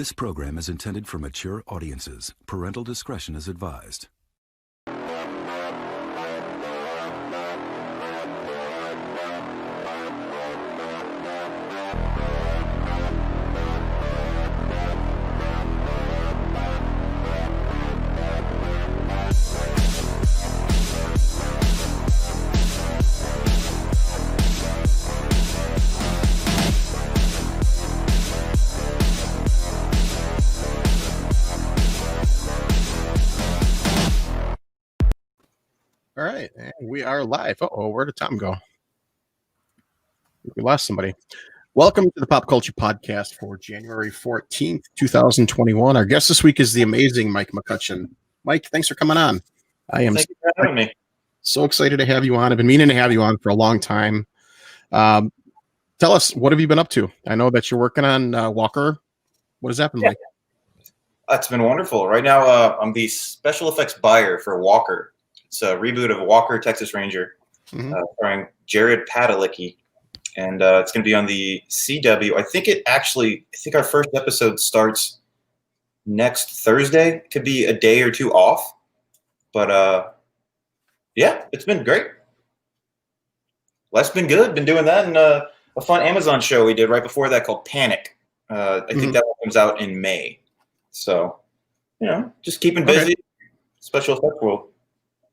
This program is intended for mature audiences. Parental discretion is advised. All right, and we are live. Uh-oh, where did Tom go? We lost somebody. Welcome to the Pop Culture Podcast for January 14th, 2021. Our guest this week is the amazing Mike McCutcheon. Mike, thanks for coming on. Thank you for having me. So excited to have you on. I've been meaning to have you on for a long time. Tell us, what have you been up to? I know that you're working on Walker. What has happened, Mike? It's been wonderful. Right now, I'm the special effects buyer for Walker. It's a reboot of Walker, Texas Ranger, starring Jared Padalecki. And it's going to be on the CW. I think our first episode starts next Thursday. Could be a day or two off. But yeah, it's been great. Life's been good. Been doing that. And a fun Amazon show we did right before that called Panic. I think that one comes out in May. So, just keeping busy. Okay. Special effects world.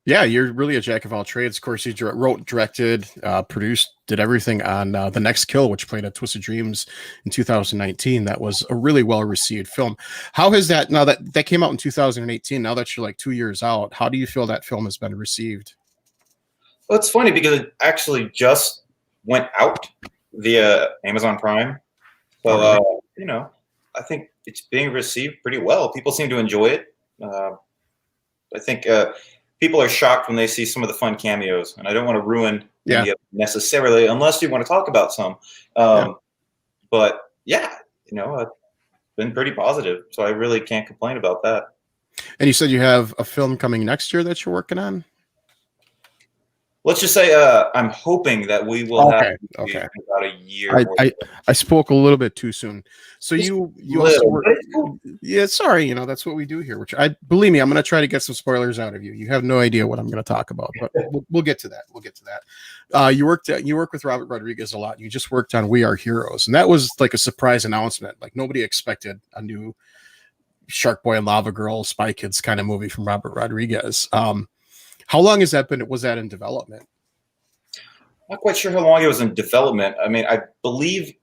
Yeah, you're really a jack of all trades. Of course, you wrote, directed, produced, did everything on The Next Kill, which played at Twisted Dreams in 2019. That was a really well-received film. How has that, now that came out in 2018, now that you're like 2 years out, how do you feel that film has been received? Well, it's funny because it actually just went out via Amazon Prime. So, I think it's being received pretty well. People seem to enjoy it. I think people are shocked when they see some of the fun cameos, and I don't want to ruin any necessarily unless you want to talk about some. But it's been pretty positive, so I really can't complain about that. And you said you have a film coming next year that you're working on? Let's just say I'm hoping that we will have about a year. I spoke a little bit too soon. So you also work, sorry, that's what we do here. Which believe me, I'm going to try to get some spoilers out of you. You have no idea what I'm going to talk about, but we'll get to that. You work with Robert Rodriguez a lot. You just worked on We Are Heroes, and that was like a surprise announcement. Like nobody expected a new Shark Boy and Lava Girl, Spy Kids kind of movie from Robert Rodriguez. How long has that been? Was that in development? Not quite sure how long it was in development. I mean, I believe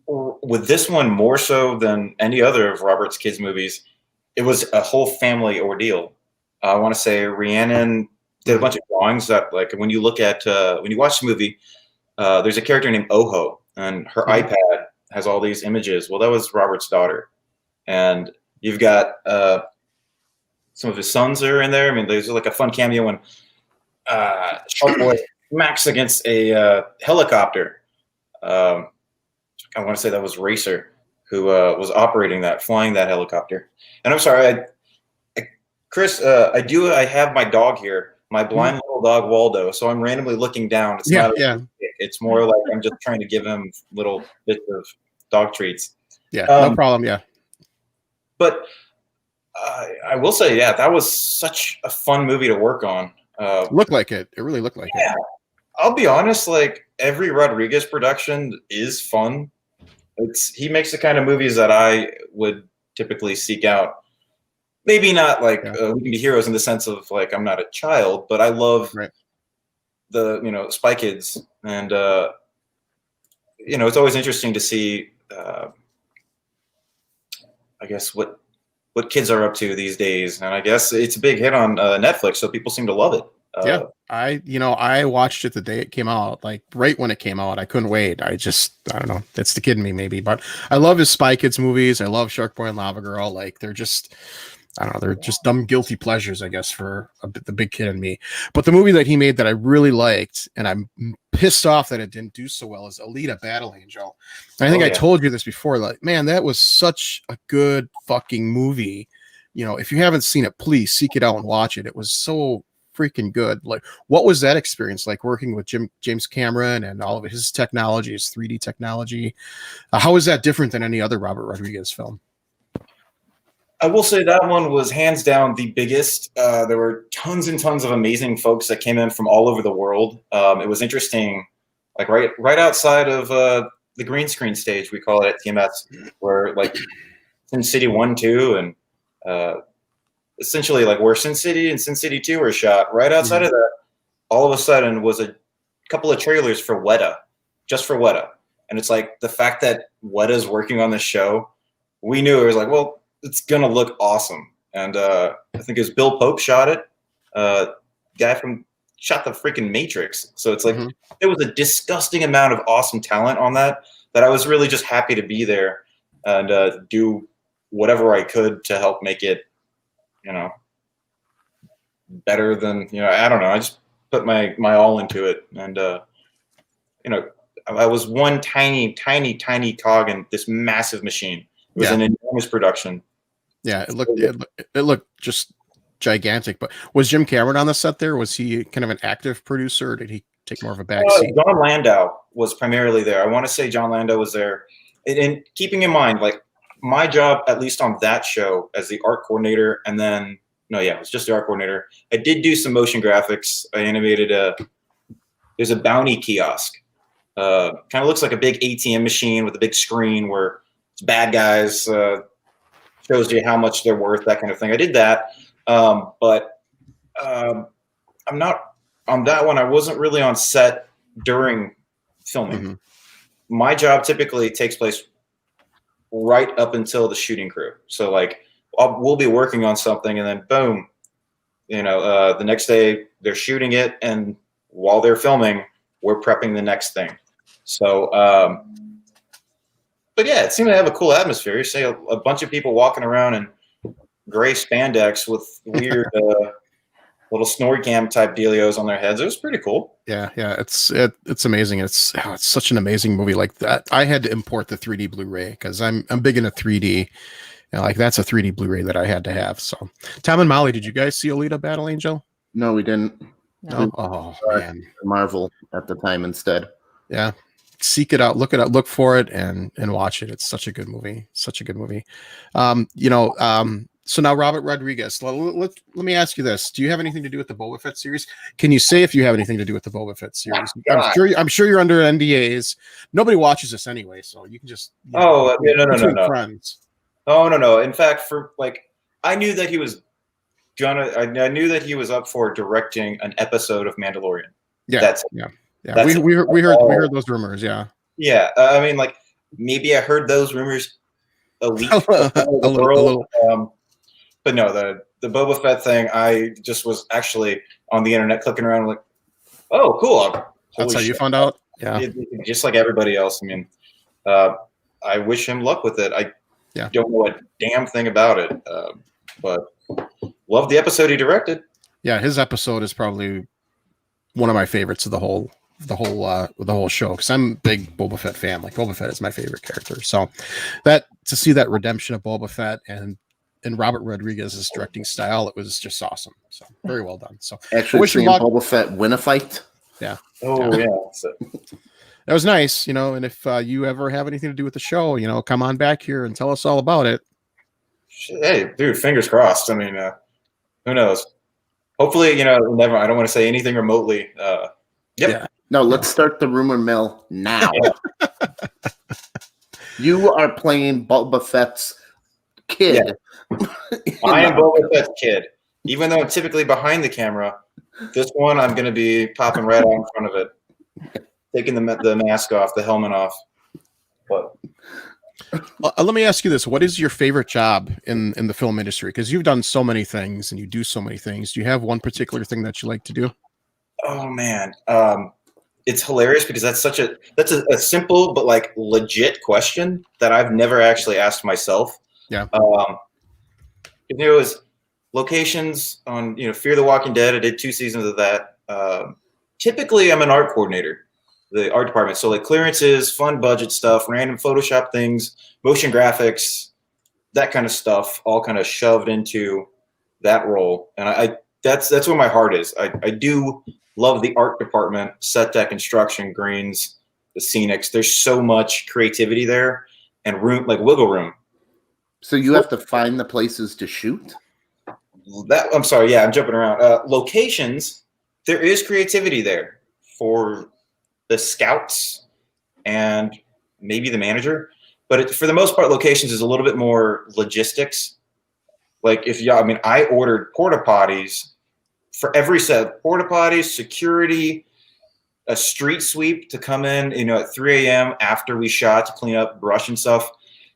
with this one more so than any other of Robert's kids' movies, it was a whole family ordeal. I want to say Rhiannon did a bunch of drawings that, like, when you look at when you watch the movie, there's a character named Oho, and her iPad has all these images. Well, that was Robert's daughter, and you've got some of his sons are in there. I mean, there's like a fun cameo when Shark Boy smacks against a helicopter. I want to say that was Racer who was operating that, flying that helicopter. And I'm sorry, Chris, I have my dog here, my blind little dog Waldo. So I'm randomly looking down. It's more like I'm just trying to give him little bits of dog treats. Yeah, no problem. Yeah, but. I will say, that was such a fun movie to work on. Looked like it. It really looked like it. I'll be honest, like every Rodriguez production is fun. He makes the kind of movies that I would typically seek out. Maybe not like We Can Be Heroes in the sense of like I'm not a child, but I love the Spy Kids, and it's always interesting to see. I guess what kids are up to these days, and I guess it's a big hit on Netflix, so people seem to love it. I watched it the day it came out, like right when it came out. I couldn't wait. I don't know. That's the kid in me, maybe, but I love his Spy Kids movies. I love Shark Boy and Lava Girl. Like they're just, I don't know, they're just dumb guilty pleasures, I guess, for the big kid in me. But the movie that he made that I really liked, and I'm pissed off that it didn't do so well, is Alita: Battle Angel. And I think I told you this before. Like, man, that was such a good fucking movie. If you haven't seen it, please seek it out and watch it. It was so freaking good. Like, what was that experience like working with James Cameron and all of his technology, his 3D technology? How is that different than any other Robert Rodriguez film? I will say that one was hands down the biggest. There were tons and tons of amazing folks that came in from all over the world. It was interesting, like right outside of the green screen stage, we call it at TMS, where like Sin City 1, 2, and essentially like where Sin City and Sin City 2 were shot. Right outside of that, all of a sudden was a couple of trailers for Weta, just for Weta. And it's like the fact that Weta's working on this show, we knew it was like, well, it's gonna look awesome. And I think it was Bill Pope shot it. Guy from shot the freaking Matrix. So it's like there was a disgusting amount of awesome talent on that I was really just happy to be there and do whatever I could to help make it, better than, I don't know. I just put my all into it. And, I was one tiny cog in this massive machine. It was an enormous production. Yeah, it looked just gigantic. But was Jim Cameron on the set there? Was he kind of an active producer, or did he take more of a back seat? John Landau was primarily there. I want to say John Landau was there. And keeping in mind, like my job, at least on that show, as the art coordinator, and then it was just the art coordinator. I did do some motion graphics. I animated there's a bounty kiosk. Kind of looks like a big ATM machine with a big screen where it's bad guys, shows you how much they're worth, that kind of thing. I did that, but I'm not on that one. I wasn't really on set during filming. My job typically takes place right up until the shooting crew. So like we'll be working on something and then boom, the next day they're shooting it, and while they're filming, we're prepping the next thing. So, but yeah, it seemed to have a cool atmosphere. You see a bunch of people walking around in gray spandex with weird little snorri cam type dealios on their heads. It was pretty cool. Yeah, it's amazing. It's such an amazing movie like that. I had to import the 3D Blu-ray because I'm big into 3D. Like that's a 3D Blu-ray that I had to have. So, Tom and Molly, did you guys see Alita: Battle Angel? No, we didn't. No. Oh man, Marvel at the time instead. Yeah. Seek it out, look for it and watch it. It's such a good movie. So now Robert Rodriguez, let me ask you this. Do you have anything to do with the Boba Fett series? Can you say if you have anything to do with the Boba Fett series? I'm sure you're under NDAs. Nobody watches this anyway, so you can just no. Friends. Oh no. In fact, I knew that he was I knew that he was up for directing an episode of Mandalorian. Yeah. Yeah, we heard those rumors. Yeah. Yeah, I mean, like maybe I heard those rumors a little. But no, the Boba Fett thing, I just was actually on the internet clicking around, like, oh, cool. That's how you found out. Yeah. Just like everybody else. I mean, I wish him luck with it. I don't know a damn thing about it, but love the episode he directed. Yeah, his episode is probably one of my favorites of the whole show, because I'm a big Boba Fett fan. Like Boba Fett is my favorite character. So that to see that redemption of Boba Fett and Robert Rodriguez's directing style, it was just awesome. So very well done. So actually seeing Boba Fett win a fight. Yeah. Oh yeah. That was nice, and if you ever have anything to do with the show, come on back here and tell us all about it. Hey, dude, fingers crossed. I mean, who knows? Hopefully, never. I don't want to say anything remotely. Yep. Yeah. No, let's start the rumor mill now. You are playing Boba Fett's kid. Yeah. I am Boba Fett's kid. Even though I'm typically behind the camera, this one I'm going to be popping right out in front of it, taking the mask off, the helmet off. But let me ask you this: what is your favorite job in the film industry? Because you've done so many things and you do so many things. Do you have one particular thing that you like to do? Oh man, it's hilarious because that's a simple but like legit question that I've never actually asked myself. Yeah. It was locations on Fear the Walking Dead. I did 2 seasons of that. Typically, I'm an art coordinator, the art department. So like clearances, fun budget stuff, random Photoshop things, motion graphics, that kind of stuff, all kind of shoved into that role. And that's where my heart is. I do love the art department, set deck, construction, greens, the scenics. There's so much creativity there and room, like wiggle room. So you have to find the places to shoot? I'm sorry, yeah, I'm jumping around. Locations, there is creativity there for the scouts and maybe the manager, but for the most part, locations is a little bit more logistics. Like I ordered porta potties for every set, porta potties, security, a street sweep to come in, at 3 a.m. after we shot to clean up brush and stuff.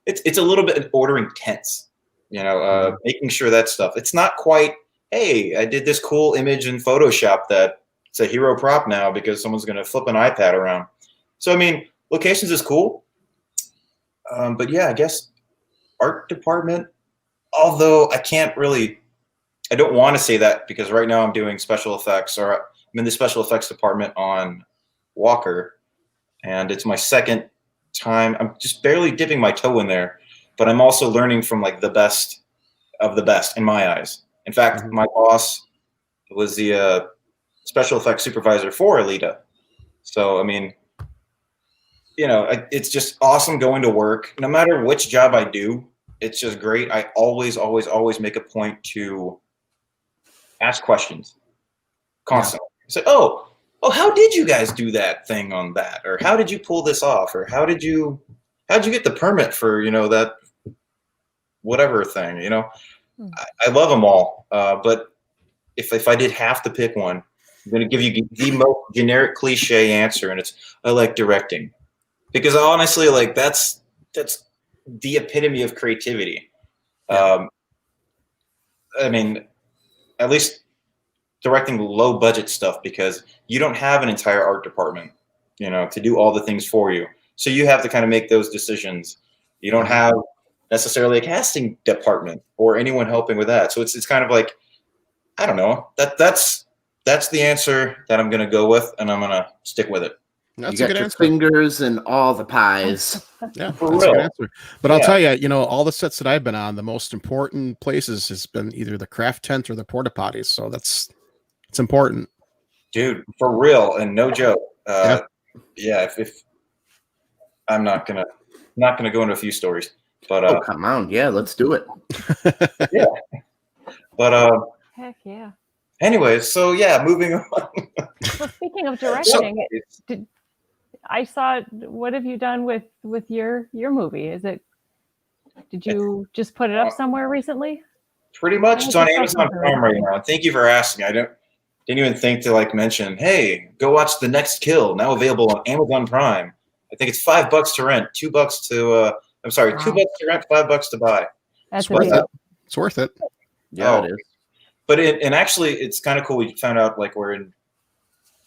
It's a little bit ordering tents, making sure that stuff. It's not quite, hey, I did this cool image in Photoshop that it's a hero prop now because someone's going to flip an iPad around. So, locations is cool. But yeah, I guess art department, although I don't want to say that because right now I'm doing special effects, or I'm in the special effects department on Walker, and it's my second time. I'm just barely dipping my toe in there, but I'm also learning from like the best of the best in my eyes. In fact, my boss was the special effects supervisor for Alita. So, it's just awesome going to work. No matter which job I do, it's just great. I always, always, always make a point to ask questions constantly. Say, oh, how did you guys do that thing on that? Or how did you pull this off? Or how'd you get the permit for, that whatever thing, I love them all. But if I did have to pick one, I'm going to give you the most generic cliche answer. And it's, I like directing, because honestly, like that's the epitome of creativity. At least directing low budget stuff, because you don't have an entire art department, to do all the things for you. So you have to kind of make those decisions. You don't have necessarily a casting department or anyone helping with that. So it's kind of like, I don't know, that's the answer that I'm going to go with, and I'm going to stick with it. That's you got your fingers and all the pies. Yeah, that's a good answer. But I'll tell you, all the sets that I've been on, the most important places has been either the craft tent or the porta potties. So it's important, dude, for real, and no joke. If I'm not gonna go into a few stories, but come on, yeah, let's do it. Yeah, but heck yeah. Anyways, so yeah, moving on. Well, speaking of directing, I saw. What have you done with your movie? Did you just put it up somewhere recently? Pretty much, it's on Amazon Prime right now. Thank you for asking. I didn't even think to mention, hey, go watch The Next Kill, now available on Amazon Prime. I think it's $5 to rent, $2 to $2 to rent, $5 to buy. That's worth it. It's worth it. Yeah, it is. But actually, it's kind of cool. We found out we're in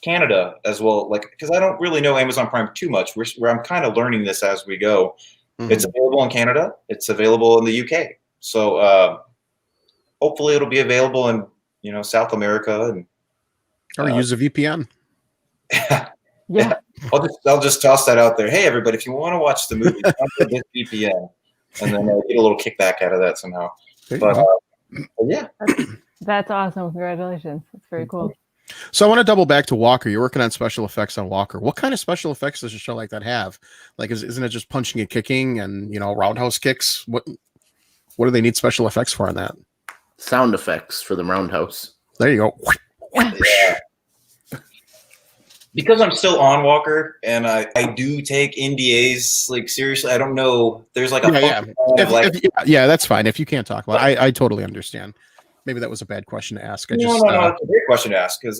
Canada as well, because I don't really know Amazon Prime too much. I'm kind of learning this as we go. Mm-hmm. It's available in Canada. It's available in the UK. So hopefully, it'll be available in South America and. Or use a VPN. Yeah. I'll just toss that out there. Hey, everybody, if you want to watch the movie, download this VPN, and then get a little kickback out of that somehow. But yeah. That's awesome. Congratulations. That's very cool. So I want to double back to Walker. You're working on special effects on Walker. What kind of special effects does a show like that have? Isn't it just punching and kicking and, roundhouse kicks? What do they need special effects for on that? Sound effects for the roundhouse. There you go. Yeah. Because I'm still on Walker, and I do take NDAs seriously. I don't know. There's that's fine. If you can't talk about it, I totally understand. Maybe that was a bad question to ask. No, it's a great question to ask, because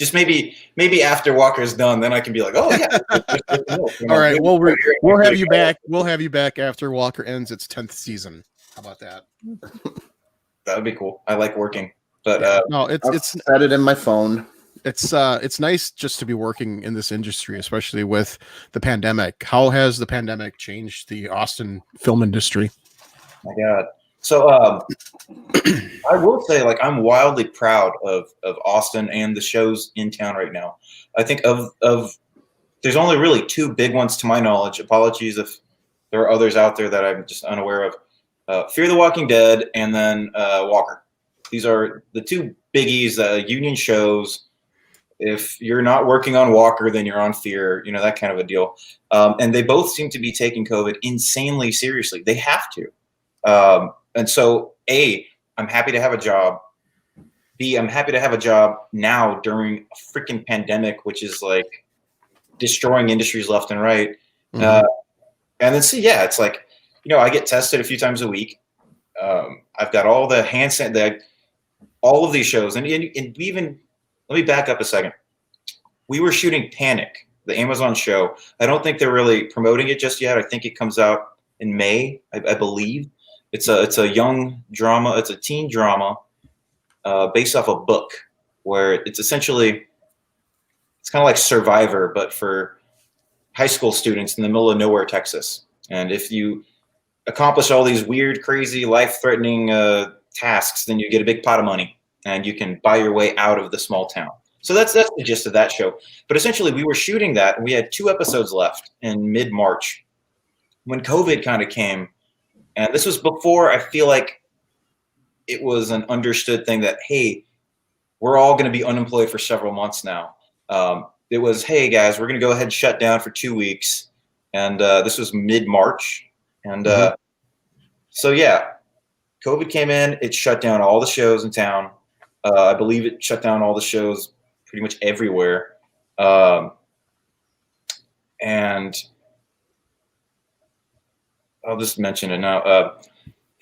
just maybe after Walker's done, then I can be like, oh yeah. All right. Well, we'll have you back. We'll have you back after Walker ends its 10th season. How about that? That would be cool. I like working. But no, it's set it in my phone. It's nice just to be working in this industry, especially with the pandemic. How has the pandemic changed the Austin film industry? My God. So I will say, I'm wildly proud of Austin and the shows in town right now. I think of there's only really two big ones to my knowledge. Apologies if there are others out there that I'm just unaware of. Fear the Walking Dead and then Walker. These are the two biggies, union shows. If you're not working on Walker, then you're on Fear, that kind of a deal. And they both seem to be taking COVID insanely seriously. They have to. And so, A, I'm happy to have a job. B, I'm happy to have a job now during a freaking pandemic, which is like destroying industries left and right. And then C, yeah, it's like, I get tested a few times a week. I've got all the hand all of these shows, and even let me back up a second. We were shooting Panic, the Amazon show. I don't think they're really promoting it just yet. I think it comes out in May, I believe. It's a young drama. It's a teen drama based off a book where it's essentially it's kind of like Survivor, but for high school students in the middle of nowhere, Texas. And if you accomplish all these weird, crazy, life-threatening tasks, then you get a big pot of money and you can buy your way out of the small town. So that's the gist of that show. But essentially, we were shooting that, and we had 2 episodes left in mid-March when COVID kind of came. And this was before I feel like it was an understood thing that, hey, we're all going to be unemployed for several months now. It was, hey, guys, we're going to go ahead and shut down for 2 weeks. And this was mid-March. And so, yeah, COVID came in. It shut down all the shows in town. I believe it shut down all the shows pretty much everywhere. And I'll just mention it now.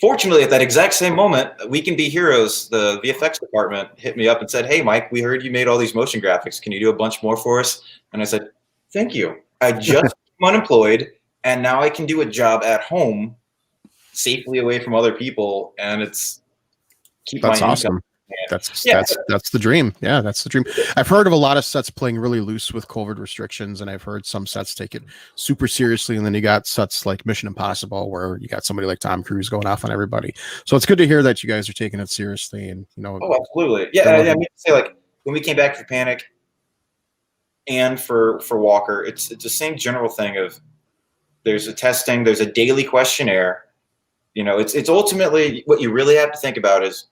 Fortunately, at that exact same moment, We Can Be Heroes, the VFX department, hit me up and said, hey, Mike, we heard you made all these motion graphics. Can you do a bunch more for us? And I said, thank you. I just became unemployed, and now I can do a job at home safely away from other people, and it's keep my income. Awesome. That's the dream. Yeah, that's the dream. I've heard of a lot of sets playing really loose with COVID restrictions, and I've heard some sets take it super seriously. And then you got sets like Mission Impossible, where you got somebody like Tom Cruise going off on everybody. So it's good to hear that you guys are taking it seriously. And oh, absolutely, yeah. I mean, say like when we came back for Panic and for Walker, it's the same general thing of there's a testing, there's a daily questionnaire. It's ultimately what you really have to think about is,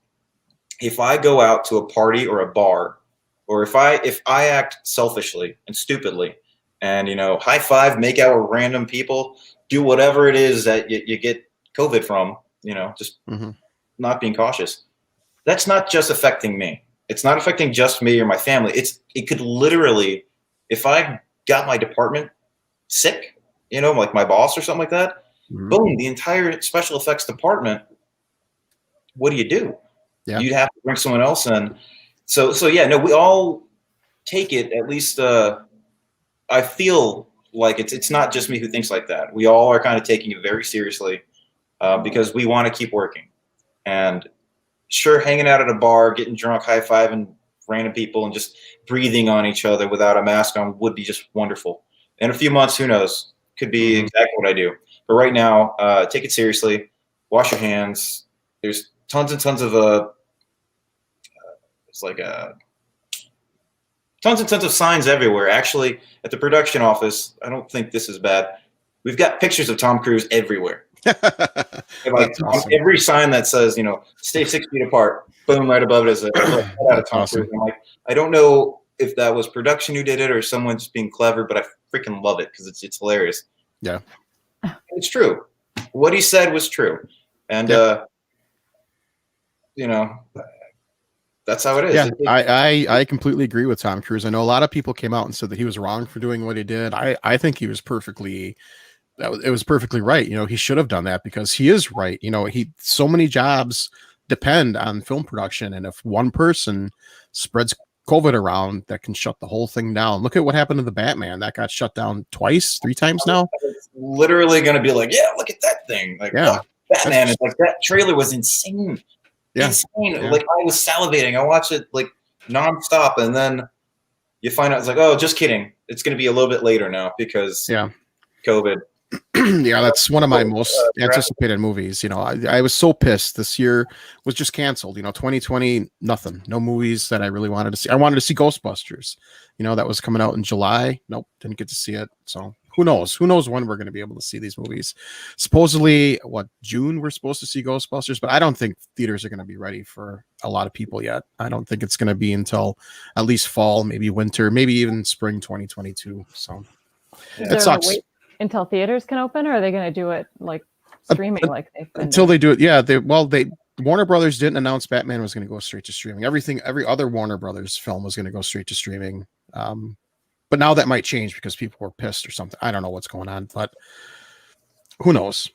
if I go out to a party or a bar, or if I act selfishly and stupidly and, high five, make out with random people, do whatever it is that you get COVID from, just not being cautious. That's not just affecting me. It's not affecting just me or my family. It could literally, if I got my department sick, like my boss or something like that, boom, the entire special effects department, what do you do? Yeah. You'd have to bring someone else in. So yeah, no, we all take it, at least I feel like it's not just me who thinks like that. We all are kind of taking it very seriously because we want to keep working. And sure, hanging out at a bar, getting drunk, high-fiving random people and just breathing on each other without a mask on would be just wonderful. In a few months, who knows? Could be exactly what I do. But right now, take it seriously. Wash your hands. There's tons and tons of tons and tons of signs everywhere. Actually, at the production office, I don't think this is bad. We've got pictures of Tom Cruise everywhere. Awesome. Every sign that says, stay 6 feet apart, boom, right above it is a out of Tom Cruise. I'm like, I don't know if that was production who did it or someone just being clever, but I freaking love it because it's hilarious. Yeah, it's true. What he said was true, and that's how it is. Yeah, I completely agree with Tom Cruise. I know a lot of people came out and said that he was wrong for doing what he did. I think he was perfectly right. He should have done that because he is right. So many jobs depend on film production, and if one person spreads COVID around, that can shut the whole thing down. Look at what happened to the Batman. That got shut down 3 times now. It's literally going to be like, yeah, look at that thing. Like, yeah, Batman. It's like that trailer was insane. Yeah. Insane. Yeah. Like I was salivating. I watched it like nonstop, and then you find out it's like, oh, just kidding. It's going to be a little bit later now because COVID. Yeah, that's one of my most anticipated movies. I was so pissed. This year was just canceled. 2020, nothing. No movies that I really wanted to see. I wanted to see Ghostbusters. That was coming out in July. Nope, didn't get to see it. So who knows? Who knows when we're going to be able to see these movies? Supposedly, June we're supposed to see Ghostbusters, but I don't think theaters are going to be ready for a lot of people yet. I don't think it's going to be until at least fall, maybe winter, maybe even spring 2022. So it sucks. Wait until theaters can open, or are they going to do it like streaming like they've been until doing? they do it? Yeah, Warner Brothers didn't announce Batman was going to go straight to streaming. Every other Warner Brothers film was going to go straight to streaming. But now that might change because people were pissed or something. I don't know what's going on, but who knows?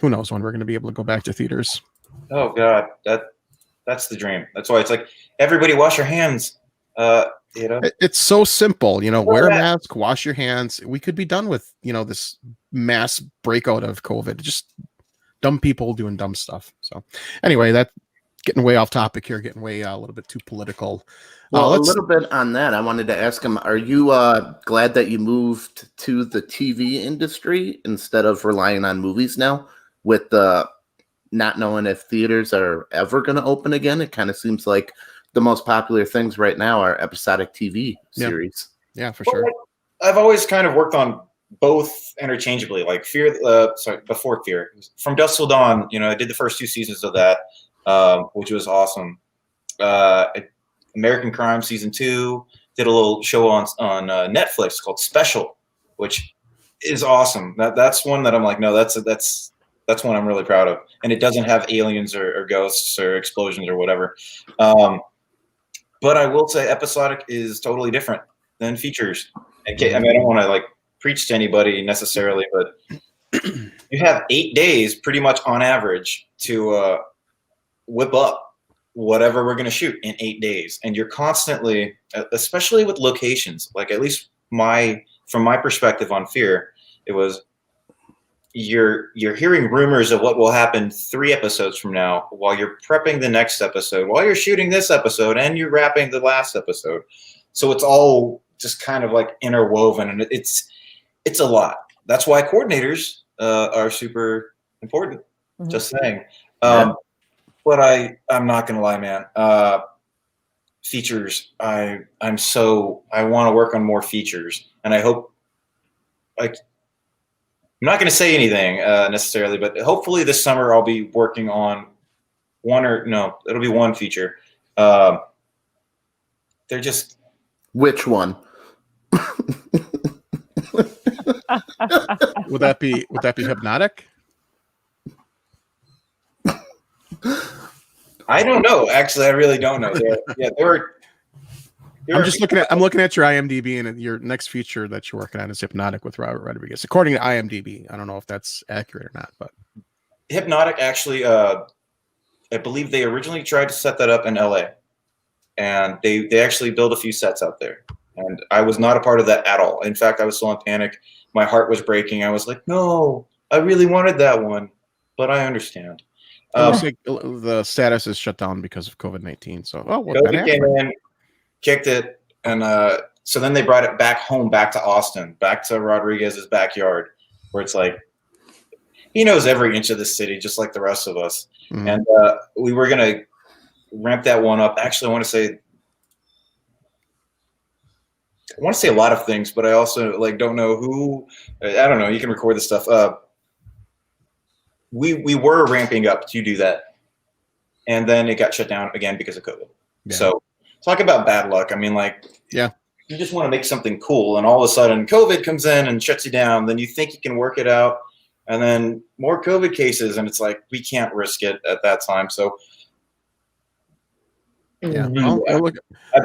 Who knows when we're going to be able to go back to theaters? Oh God, that's the dream. That's why it's like everybody wash your hands. It's so simple. Wear a mask, wash your hands. We could be done with this mass breakout of COVID. Just dumb people doing dumb stuff. So anyway, that getting way off topic here, getting way a little bit too political. Well, a little bit on that. I wanted to ask him, are you glad that you moved to the TV industry instead of relying on movies now with not knowing if theaters are ever going to open again? It kind of seems like the most popular things right now are episodic TV series. Yeah, for sure. I've always kind of worked on both interchangeably, like before Fear. From Dusk Till Dawn, I did the first 2 seasons of that, which was awesome. American Crime season 2, did a little show on Netflix called Special, which is awesome. That's one that I'm like, no, that's one I'm really proud of, and it doesn't have aliens or ghosts or explosions or whatever. But I will say episodic is totally different than features. I don't want to preach to anybody necessarily, but you have 8 days pretty much on average to whip up whatever we're going to shoot in 8 days. And you're constantly, especially with locations, like at least from my perspective on Fear, it was you're hearing rumors of what will happen 3 episodes from now while you're prepping the next episode, while you're shooting this episode, and you're wrapping the last episode. So it's all just kind of like interwoven, and it's a lot. That's why coordinators are super important. Mm-hmm. Just saying. But I'm not gonna lie, man. Features. I want to work on more features, and I hope. I'm not gonna say anything necessarily, but hopefully this summer I'll be working on it'll be one feature. They're just. Which one? Would that be Hypnotic? I don't know. Actually, I really don't know. I'm looking at your IMDb, and your next feature that you're working on is Hypnotic with Robert Rodriguez, according to IMDb. I don't know if that's accurate or not, but Hypnotic actually, I believe they originally tried to set that up in LA, and they actually built a few sets out there, and I was not a part of that at all. In fact, I was still in panic. My heart was breaking. I was like, no, I really wanted that one, but I understand. The status is shut down because of COVID-19. So, COVID came in, kicked it, and so then they brought it back home, back to Austin, back to Rodriguez's backyard, where it's like he knows every inch of the city, just like the rest of us. Mm-hmm. And we were gonna ramp that one up. Actually, I want to say a lot of things, but I also don't know who. I don't know. You can record this stuff. We were ramping up to do that, and then it got shut down again because of COVID. Yeah. So talk about bad luck. I mean, you just want to make something cool, and all of a sudden COVID comes in and shuts you down. Then you think you can work it out, and then more COVID cases, and it's like we can't risk it at that time. So yeah,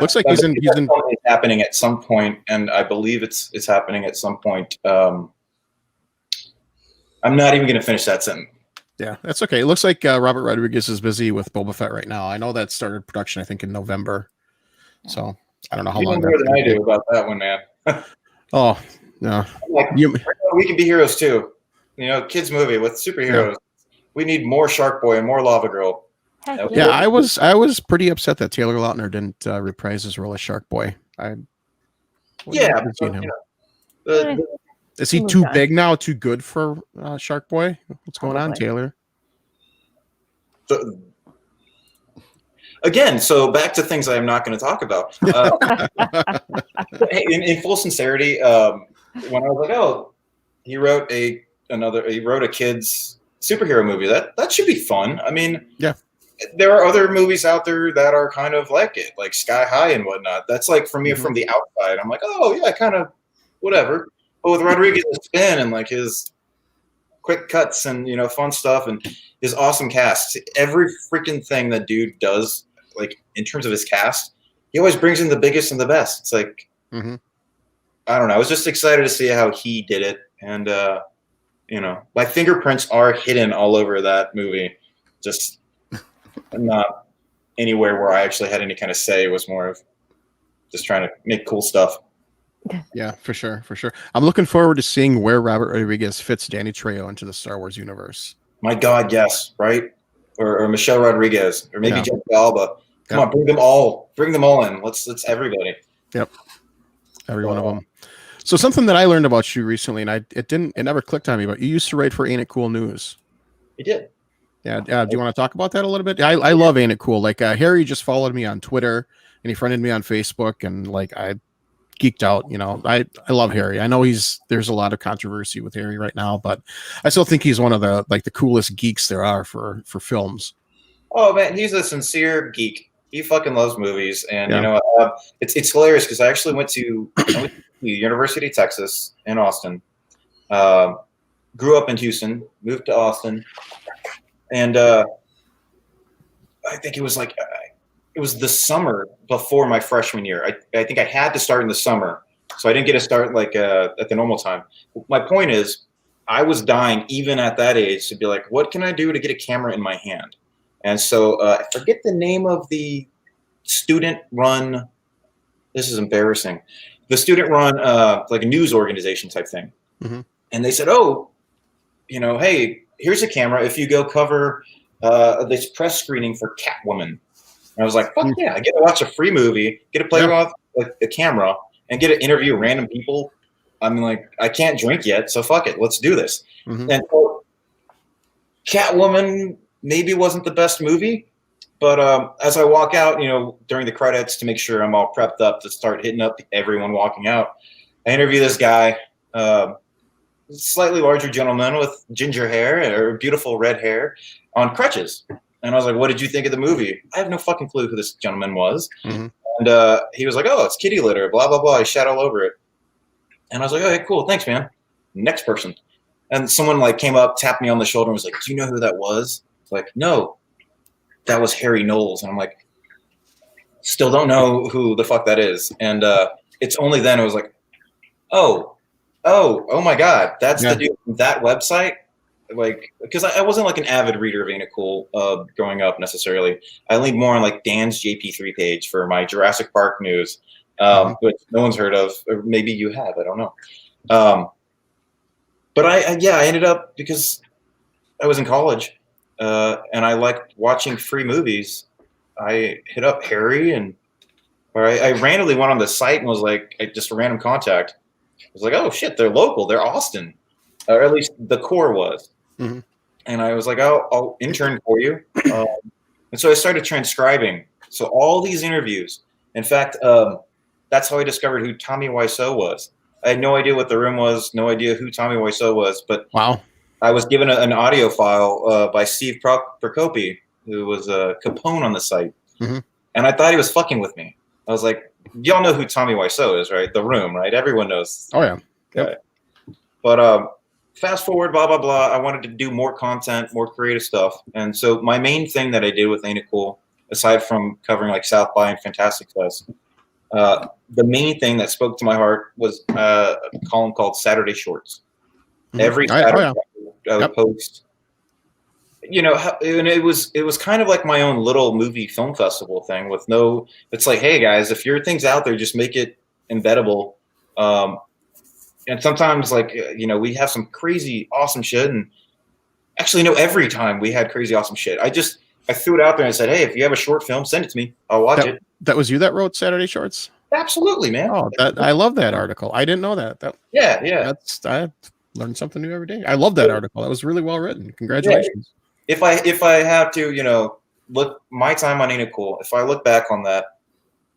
looks like he's in. It's happening at some point, and I believe it's happening at some point. I'm not even going to finish that sentence. Yeah, that's okay. It looks like Robert Rodriguez is busy with Boba Fett right now. I know that started production, I think, in November. So I don't know how long. You know more than I do about that one, man. Oh, no. We can be heroes too. Kids movie with superheroes. Yeah. We need more Shark Boy and more Lava Girl. Yeah, I was pretty upset that Taylor Lautner didn't reprise his role as Shark Boy. Is he too big now? Too good for Shark Boy? What's going on, Taylor? Again, so back to things I am not going to talk about. In full sincerity, when I was like, he wrote a kids superhero movie. That should be fun. I mean, Yeah. There are other movies out there that are kind of like it, like Sky High and whatnot. That's like for me from the outside. I'm like, oh yeah, kind of whatever. But with Rodriguez's spin and like his quick cuts and fun stuff and his awesome cast, every freaking thing that dude does, like in terms of his cast, he always brings in the biggest and the best. It's like I don't know. I was just excited to see how he did it, and my fingerprints are hidden all over that movie. Just not anywhere where I actually had any kind of say. It was more of just trying to make cool stuff. Yeah, for sure. I'm looking forward to seeing where Robert Rodriguez fits Danny Trejo into the Star Wars universe. My God, yes, right? Or Michelle Rodriguez, or maybe Jessica Alba. Come on, bring them all in. Let's everybody. Yep, every one of them. So something that I learned about you recently, and it never clicked on me, but you used to write for Ain't It Cool News. You did. Yeah. Do you want to talk about that a little bit? I love Ain't It Cool. Like Harry just followed me on Twitter and he friended me on Facebook, and like I geeked out. I love Harry. I know there's a lot of controversy with Harry right now, but I still think he's one of the coolest geeks there are for films. Oh man, he's a sincere geek. He fucking loves movies, and it's hilarious because I actually went to University of Texas in Austin. Grew up in Houston, moved to Austin. And I think it was the summer before my freshman year. I think I had to start in the summer, so I didn't get to start at the normal time. My point is, I was dying even at that age to be like, what can I do to get a camera in my hand? And so I forget the name of the student-run. This is embarrassing. The student-run like a news organization type thing. And they said, oh, hey, here's a camera. If you go cover this press screening for Catwoman, and I was like, fuck yeah! I get to watch a free movie, get to play with a camera, and get to interview random people. I mean, like, I can't drink yet, so fuck it, let's do this. And so, Catwoman maybe wasn't the best movie, but as I walk out, during the credits to make sure I'm all prepped up to start hitting up everyone walking out, I interview this guy. Slightly larger gentleman with ginger hair or beautiful red hair on crutches. And I was like, what did you think of the movie? I have no fucking clue who this gentleman was. And he was like, oh, it's kitty litter, blah, blah, blah. He shat all over it. And I was like, okay, cool. Thanks, man. Next person. And someone came up, tapped me on the shoulder and was like, do you know who that was? Like, no, that was Harry Knowles. And I'm like, still don't know who the fuck that is. And it's only then it was like, oh my God, that's the dude from that website. Because I wasn't an avid reader of Ain't It Cool growing up necessarily. I leaned more on Dan's JP3 page for my Jurassic Park news, which no one's heard of, or maybe you have, I don't know. But I ended up, because I was in college and I liked watching free movies. I hit up Harry I randomly went on the site and was like, just a random contact. I was like, oh shit, they're local. They're Austin. Or at least the core was. And I was like, I'll intern for you. And so I started transcribing. So all these interviews. In fact, that's how I discovered who Tommy Wiseau was. I had no idea what The Room was, no idea who Tommy Wiseau was. But I was given an audio file by Steve Procopi, who was Capone on the site. And I thought he was fucking with me. I was like, y'all know who Tommy Wiseau is, right? The Room, right? Everyone knows. Oh, yeah. Yep. But fast forward, blah, blah, blah. I wanted to do more content, more creative stuff. And so my main thing that I did with Ain't It Cool, aside from covering South by and Fantastic Fest, the main thing that spoke to my heart was a column called Saturday Shorts. Every Saturday I would post, and it was kind of like my own little movie film festival thing with it's like, hey guys, if your thing's out there, just make it embeddable. And sometimes we have some crazy awesome shit, and actually no, every time we had crazy awesome shit. I threw it out there and said, hey, if you have a short film, send it to me. I'll watch it. That was you that wrote Saturday Shorts? Absolutely, man. Oh, I love that article. I didn't know that. Yeah. I learn something new every day. I love that article. That was really well written. Congratulations. Yeah. If I have to, look my time on Ain't It Cool, if I look back on that,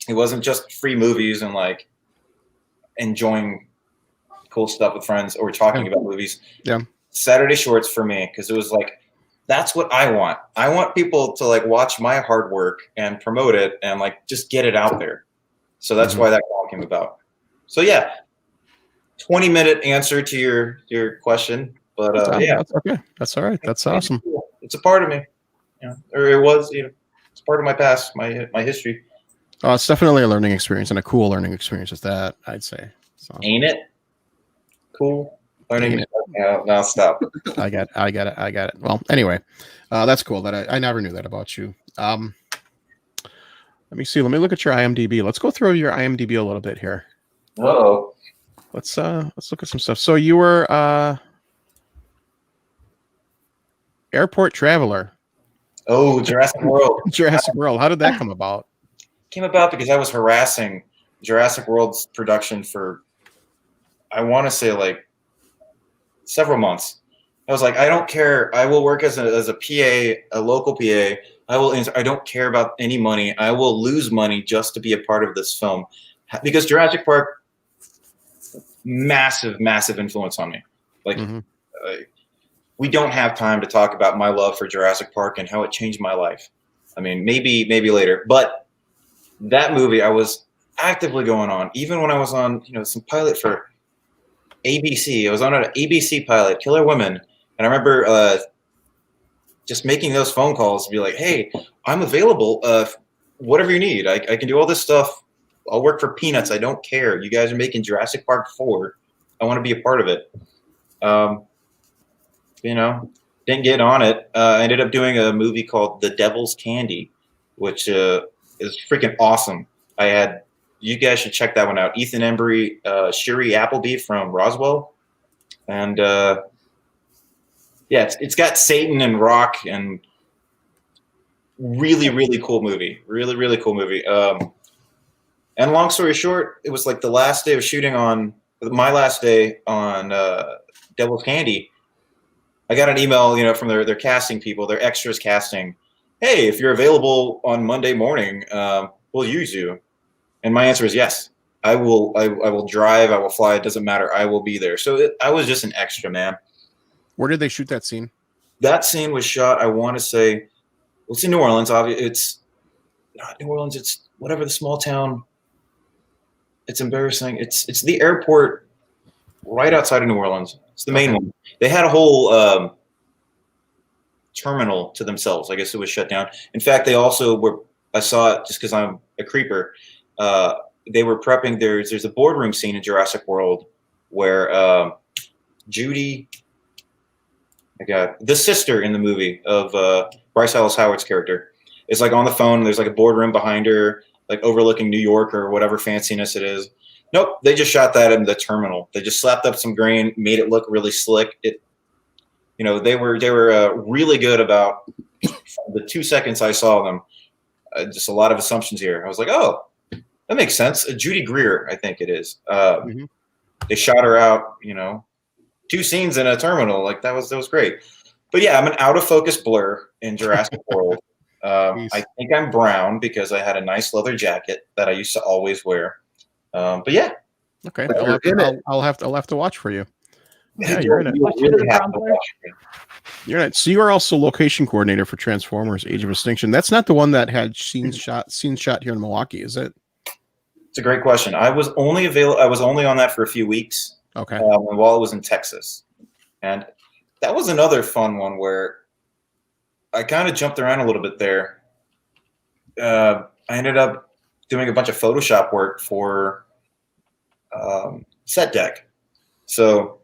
it wasn't just free movies and enjoying cool stuff with friends or talking about movies. Yeah. Saturday Shorts for me, because it was like, that's what I want. I want people to like watch my hard work and promote it and like just get it out there. So that's why that call came about. So yeah, 20-minute answer to your question, but yeah, that's okay. That's all right. That's awesome. It's a part of me, or it was. It's part of my past, my history. Oh, it's definitely a learning experience and a cool learning experience at that, I'd say. So. Ain't it cool? Learning. Now stop. I got it. Well, anyway, that's cool. That I never knew that about you. Let me see. Let me look at your IMDb. Let's go through your IMDb a little bit here. Uh-oh. Let's look at some stuff. So you were Airport Traveler. Oh, Jurassic World. Jurassic World. How did that come about? Came about because I was harassing Jurassic World's production for, I want to say, like several months. I was like, I don't care. I will work as a PA, a local PA. I don't care about any money. I will lose money just to be a part of this film, because Jurassic Park, massive influence on me. Like, we don't have time to talk about my love for Jurassic Park and how it changed my life. I mean, maybe later, but that movie I was actively going on, even when I was on, some pilot for ABC. I was on an ABC pilot, Killer Women. And I remember just making those phone calls to be like, hey, I'm available. Whatever you need. I can do all this stuff. I'll work for peanuts. I don't care. You guys are making Jurassic Park 4. I want to be a part of it. Didn't get on it. I ended up doing a movie called The Devil's Candy, which is freaking awesome. You guys should check that one out. Ethan Embry, Shiri Appleby from Roswell. And it's got Satan and Rock, and really, really cool movie. Really, really cool movie. And long story short, it was like the last day of shooting on my last day on Devil's Candy. I got an email, from their casting people, their extras casting. Hey, if you're available on Monday morning, we'll use you. And my answer is yes. I will drive. I will fly. It doesn't matter. I will be there. So I was just an extra, man. Where did they shoot that scene? That scene was shot, I want to say, well, it's in New Orleans. Obviously, it's not New Orleans. It's whatever the small town. It's embarrassing. It's the airport right outside of New Orleans. It's the main one. They had a whole terminal to themselves. I guess it was shut down. In fact, they also were. I saw it just because I'm a creeper. They were prepping. There's a boardroom scene in Jurassic World where Judy, the sister in the movie of Bryce Dallas Howard's character, is like on the phone. There's like a boardroom behind her, like overlooking New York or whatever fanciness it is. Nope, they just shot that in the terminal. They just slapped up some grain, made it look really slick. They were really good about the 2 seconds I saw them. Just a lot of assumptions here. I was like, oh, that makes sense. Judy Greer, I think it is. They shot her out, 2 scenes in a terminal. Like that was great. But yeah, I'm an out of focus blur in Jurassic World. I think I'm brown because I had a nice leather jacket that I used to always wear. But yeah. Okay. I'll have to watch for you. Yeah, you're in it. You're in it. So you are also location coordinator for Transformers: Age of Extinction. That's not the one that had scenes shot here in Milwaukee, is it? It's a great question. I was only on that for a few weeks. Okay. While it was in Texas, and that was another fun one where I kind of jumped around a little bit there. I ended up doing a bunch of Photoshop work for Set Deck. So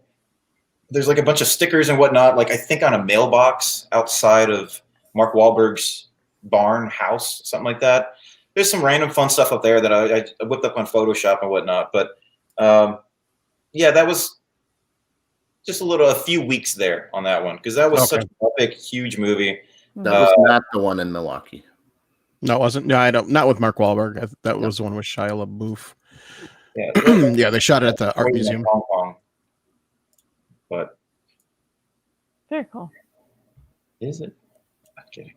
there's like a bunch of stickers and whatnot, like I think on a mailbox outside of Mark Wahlberg's barn house, something like that. There's some random fun stuff up there that I whipped up on Photoshop and whatnot. But that was just a few weeks there on that one, because that was such an epic, huge movie. That was not the one in Milwaukee. No, it wasn't. No, I don't. Not with Mark Wahlberg. That was the one with Shia LaBeouf. Yeah, yeah, they shot it at the art museum. Hong Kong. But very cool. Is it? I'm kidding.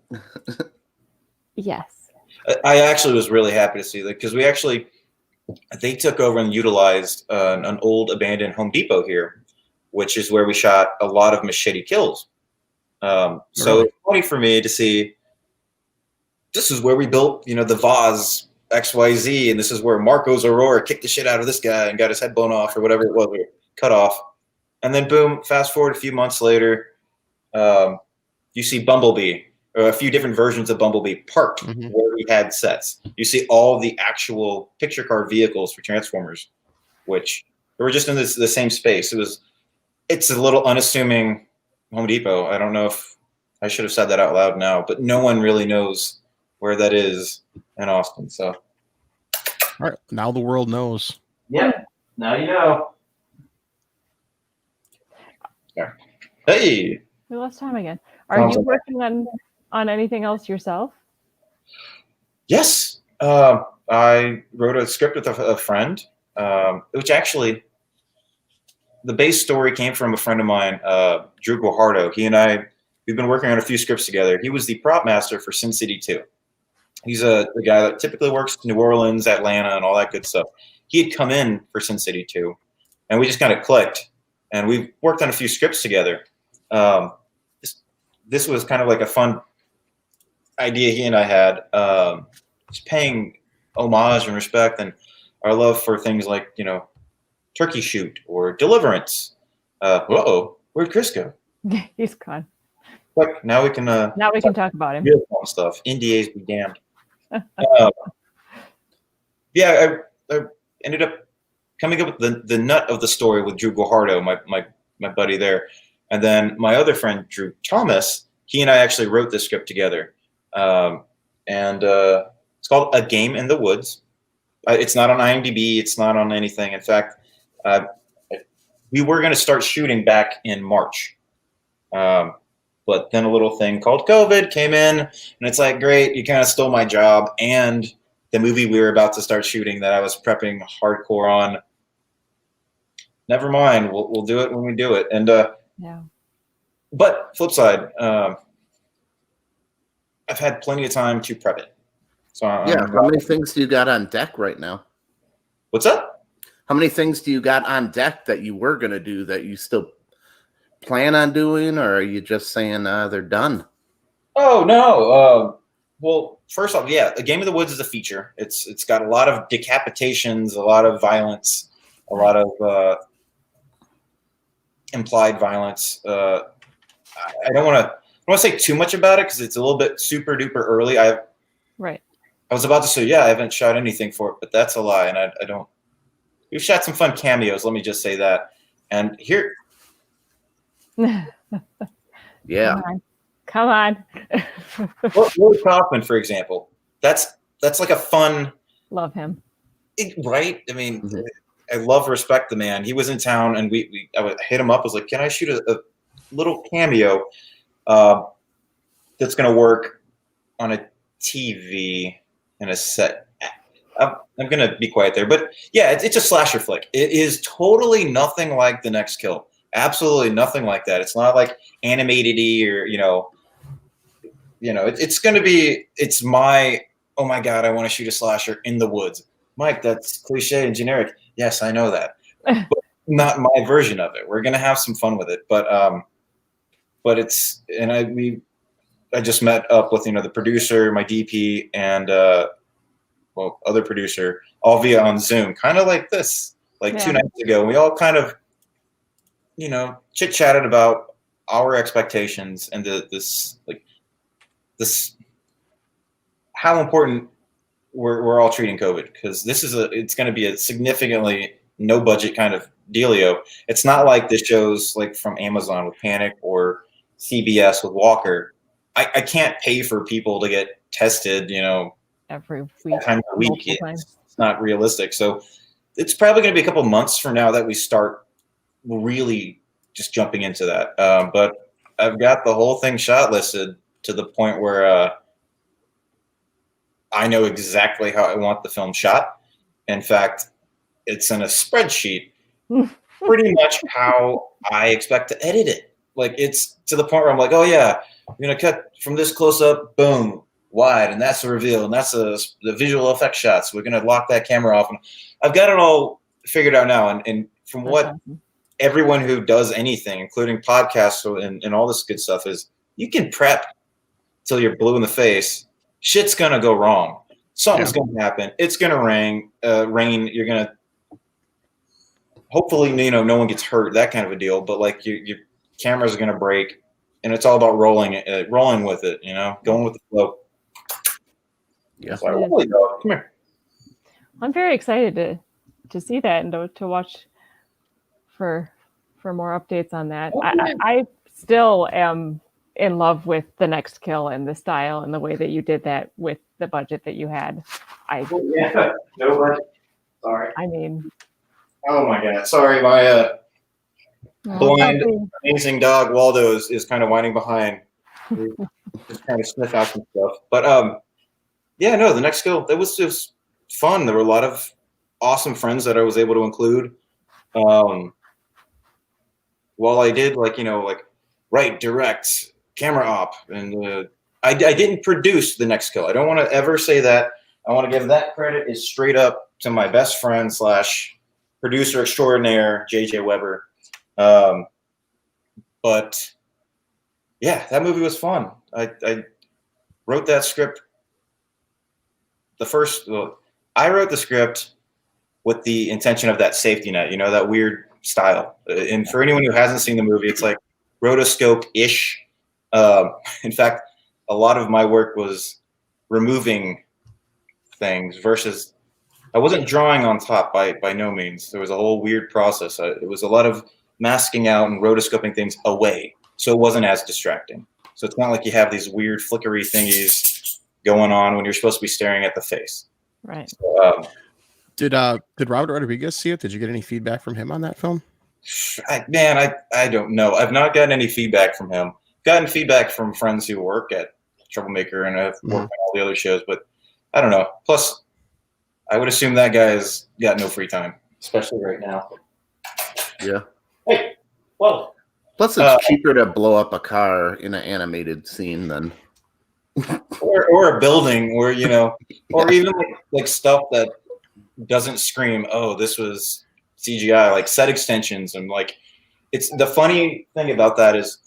Yes. I actually was really happy to see that, because we actually they took over and utilized an old abandoned Home Depot here, which is where we shot a lot of Machete Kills. So Really? it's funny for me to see this is where we built, the vase XYZ, and this is where Marcos Aurora kicked the shit out of this guy and got his head blown off or whatever it was, or cut off. And then boom, fast forward a few months later, you see Bumblebee, or a few different versions of Bumblebee parked where we had sets. You see all the actual picture car vehicles for Transformers, which were just in the same space. It's a little unassuming Home Depot. I don't know if I should have said that out loud now, but no one really knows where that is in Austin. So, All right, now the world knows. yeah, now you know. Hey, We lost time again. Are you working on anything else yourself? yes. I wrote a script with a friend, which actually the base story came from a friend of mine, Drew Guajardo. He and we've been working on a few scripts together. He was the prop master for Sin City 2. He's the guy that typically works in New Orleans, Atlanta, and all that good stuff. He had come in for Sin City 2, and we just kind of clicked, and we worked on a few scripts together. This was kind of like a fun idea he and I had, just paying homage and respect and our love for things like, Turkey Shoot or Deliverance. Where'd Chris go? He's gone. But now we can talk about him. real fun stuff. NDAs be damned. I ended up coming up with the nut of the story with Drew Guajardo, my buddy there. And then my other friend, Drew Thomas, he and I actually wrote this script together. It's called A Game in the Woods. It's not on IMDb. It's not on anything. In fact, we were going to start shooting back in March. But then a little thing called COVID came in, and it's like, great, you kind of stole my job. And the movie we were about to start shooting that I was prepping hardcore on, never mind, we'll do it when we do it. And yeah. But flip side, I've had plenty of time to prep it. So how many things do you got on deck right now? What's up? How many things do you got on deck that you were going to do that you still plan on doing, or are you just saying they're done? Oh, no. Well, first off, A Game of the Woods is a feature. It's got a lot of decapitations, a lot of violence, a lot of implied violence. I don't want to say too much about it because it's a little bit super duper early. Right. I was about to say, I haven't shot anything for it, but that's a lie. And I don't. We've shot some fun cameos. Let me just say that. And here. Yeah. Come on. Lloyd Kaufman, for example. That's like a fun. Love him. Right. I mean, I love, respect the man. He was in town, and I would hit him up. I was like, can I shoot a little cameo that's going to work on a TV and a set? I'm going to be quiet there. But yeah, it's a slasher flick. It is totally nothing like The Next Kill. Absolutely nothing like that. It's not like animated-y or, it's going to be, it's my, oh my God, I want to shoot a slasher in the woods. Mike, that's cliche and generic. Yes, I know that. But not my version of it. We're going to have some fun with it. But it's, and I just met up with, the producer, my DP, and, other producer, all via on Zoom, kind of like this, 2 nights ago. We all kind of, chit-chatted about our expectations and this how important we're all treating COVID, because it's going to be a significantly no budget kind of dealio. It's not like the shows like from Amazon with Panic or CBS with Walker. I can't pay for people to get tested, every week. Time a week. It's not realistic. So it's probably going to be a couple months from now that we start really just jumping into that. But I've got the whole thing shot listed to the point where I know exactly how I want the film shot. In fact, it's in a spreadsheet, pretty much how I expect to edit it. Like, it's to the point where I'm like, oh yeah, I'm going to cut from this close up, boom, wide, and that's the reveal, and that's the visual effect shots. We're gonna lock that camera off, and I've got it all figured out now. And from what awesome. everyone who does anything, including podcasts and all this good stuff, is you can prep till you're blue in the face. Shit's gonna go wrong. Something's gonna happen. It's gonna rain. You're gonna hopefully, no one gets hurt. That kind of a deal. But like your cameras are gonna break, and it's all about rolling with it. Going with the flow. Yeah. Like, holy dog, come here. I'm very excited to see that and to watch for more updates on that. I still am in love with The Next Kill and the style and the way that you did that with the budget that you had. Yeah, no budget. Sorry. I mean, Oh my god. Sorry, my blind, amazing dog Waldo is kind of whining behind. Just trying to sniff out some stuff. But yeah, no, The Next Kill, that was just fun. There were a lot of awesome friends that I was able to include. While I did write, direct, camera op, and I didn't produce The Next Kill. I don't want to ever say that. I want to give that credit is straight up to my best friend / producer extraordinaire, JJ Weber. But yeah, that movie was fun. I wrote that script. I wrote the script with the intention of that safety net, that weird style. And for anyone who hasn't seen the movie, it's like rotoscope-ish. In fact, a lot of my work was removing things versus I wasn't drawing on top by no means. There was a whole weird process. It was a lot of masking out and rotoscoping things away, so it wasn't as distracting. So it's not like you have these weird flickery thingies going on when you're supposed to be staring at the face. right. So, Did Robert Rodriguez see it? Did you get any feedback from him on that film? I don't know. I've not gotten any feedback from him. Gotten feedback from friends who work at Troublemaker and have worked on all the other shows, but I don't know. Plus, I would assume that guy's got no free time, especially right now. Yeah. Hey, well, Plus, it's cheaper to blow up a car in an animated scene than. or a building, or or even like stuff that doesn't scream, "Oh, this was CGI," like set extensions and it's the funny thing about that is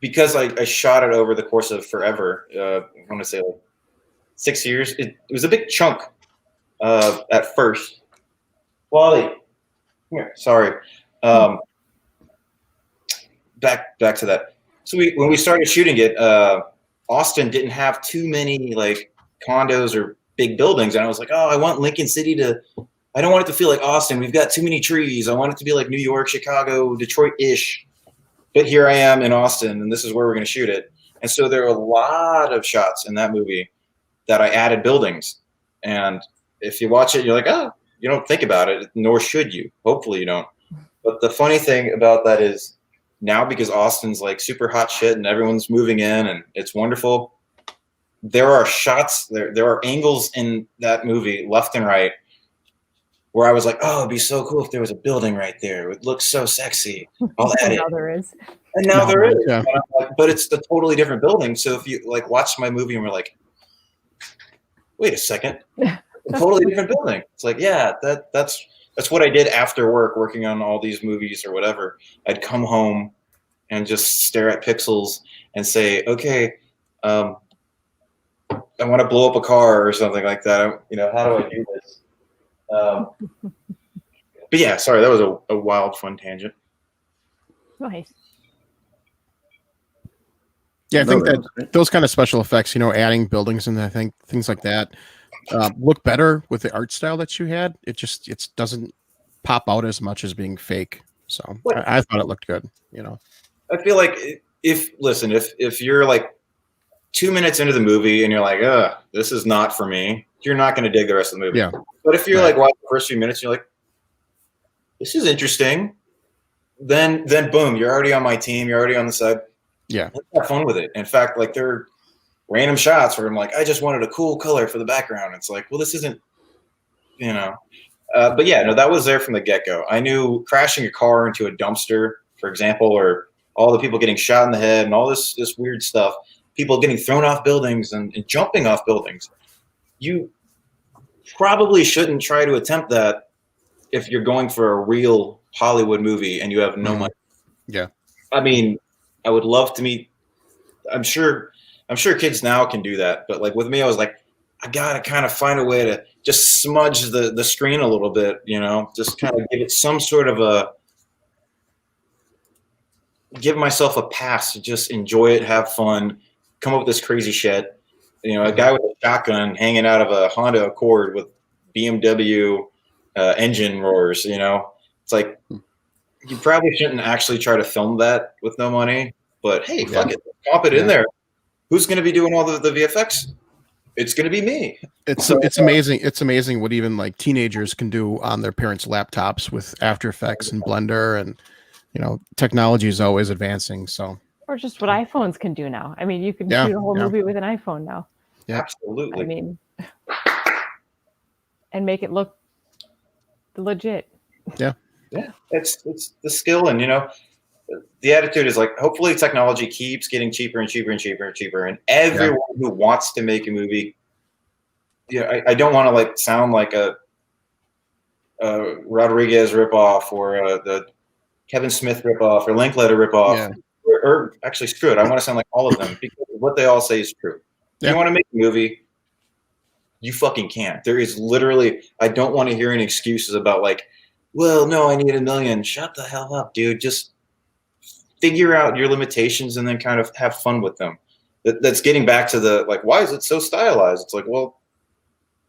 because I shot it over the course of forever. I want to say 6 years. It was a big chunk at first. Wally, come here. Sorry. Back to that. So when we started shooting it, Austin didn't have too many condos or big buildings, and I was like, oh, I want Lincoln City I don't want it to feel like Austin. We've got too many trees. I want it to be like New York, Chicago, Detroit-ish. But here I am in Austin, and this is where we're going to shoot it. And so there are a lot of shots in that movie that I added buildings. And if you watch it, you're like, oh, you don't think about it, nor should you. Hopefully you don't. But the funny thing about that is now, because Austin's super hot shit and everyone's moving in and it's wonderful, there are shots, there are angles in that movie left and right where I was like, oh, it'd be so cool if there was a building right there. It would look so sexy. I'll add it. Now there is. And now there is. Yeah. But it's a totally different building. So if you watch my movie and we're like, wait a second, a totally different building. It's like, yeah, that's what I did after work, working on all these movies or whatever. I'd come home and just stare at pixels and say, okay, I want to blow up a car or something like that. How do I do this? But yeah, sorry, that was a wild, fun tangent. Nice. Yeah, I think that those kind of special effects, adding buildings and I think things like that look better with the art style that you had. It doesn't pop out as much as being fake. So I thought it looked good. I feel like if you're 2 minutes into the movie and you're like, this is not for me, you're not going to dig the rest of the movie. Yeah. But if you're watching the first few minutes, you're like, this is interesting. Then boom, you're already on my team. You're already on the side. Yeah. Let's have fun with it. In fact, there are random shots where I'm like, I just wanted a cool color for the background. It's like, well, this isn't, but yeah, no, that was there from the get-go. I knew crashing a car into a dumpster, for example, or all the people getting shot in the head and all this weird stuff, people getting thrown off buildings and jumping off buildings. You probably shouldn't try to attempt that if you're going for a real Hollywood movie and you have no money. Yeah. I mean, I would love to meet. I'm sure kids now can do that, but like with me, I was like, I gotta kind of find a way to just smudge the screen a little bit, just kind of give it some sort of give myself a pass to just enjoy it, have fun, come up with this crazy shit. A guy with a shotgun hanging out of a Honda Accord with BMW engine roars. It's like you probably shouldn't actually try to film that with no money. But hey, fuck it, pop it in there. Who's going to be doing all the VFX? It's going to be me. It's amazing. It's amazing what even like teenagers can do on their parents' laptops with After Effects and Blender, and technology is always advancing. So, or just what iPhones can do now. I mean, you can shoot a whole movie with an iPhone now. Yeah, absolutely. I mean, and make it look legit. Yeah. It's the skill, and the attitude is like, hopefully technology keeps getting cheaper and cheaper and cheaper and cheaper, and everyone who wants to make a movie, I don't want to like sound like a Rodriguez ripoff or the Kevin Smith ripoff or Linklater ripoff, or actually screw it. I want to sound like all of them because what they all say is true. If you want to make a movie, you fucking can. There is literally, I don't want to hear any excuses about like, well, no, I need $1 million. Shut the hell up, dude. Just figure out your limitations and then kind of have fun with them. That's getting back to the, like, why is it so stylized? It's like, well,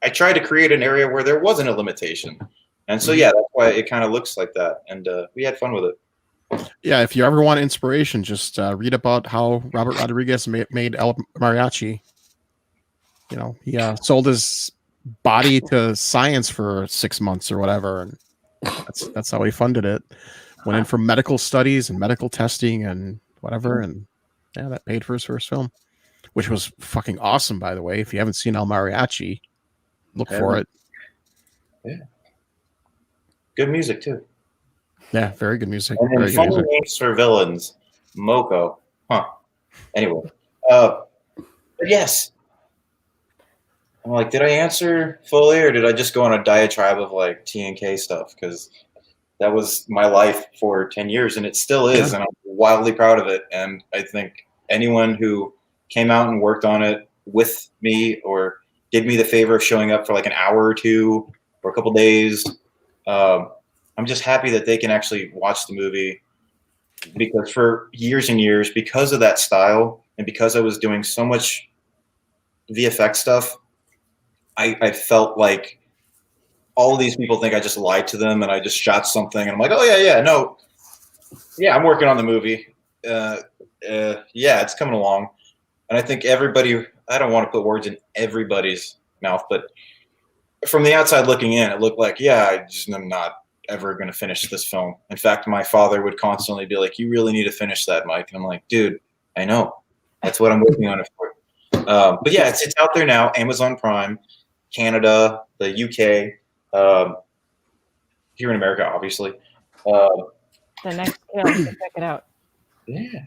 I tried to create an area where there wasn't a limitation. And so, that's why it kind of looks like that. And we had fun with it. Yeah, if you ever want inspiration, just read about how Robert Rodriguez made El Mariachi. He sold his body to science for 6 months or whatever, and that's how he funded it. Went in for medical studies and medical testing and whatever, and that paid for his first film, which was fucking awesome, by the way. If you haven't seen El Mariachi, look for it. Yeah, good music too. Yeah, very good music. And then funny names for villains, Moko. Anyway, but yes. I'm like, did I answer fully, or did I just go on a diatribe of like TNK stuff? Because that was my life for 10 years, and it still is, and I'm wildly proud of it. And I think anyone who came out and worked on it with me or did me the favor of showing up for like an hour or two or a couple days, I'm just happy that they can actually watch the movie, because for years and years, because of that style and because I was doing so much VFX stuff, I felt like all of these people think I just lied to them and I just shot something. And I'm like, oh, I'm working on the movie. It's coming along. And I think everybody, I don't want to put words in everybody's mouth, but from the outside looking in, it looked like, I'm not ever going to finish this film. In fact, my father would constantly be like, you really need to finish that, Mike. And I'm like, dude, I know. That's what I'm working on it for. But it's out there now, Amazon Prime, Canada, the UK, here in America, obviously. The next kill, check it out. Yeah.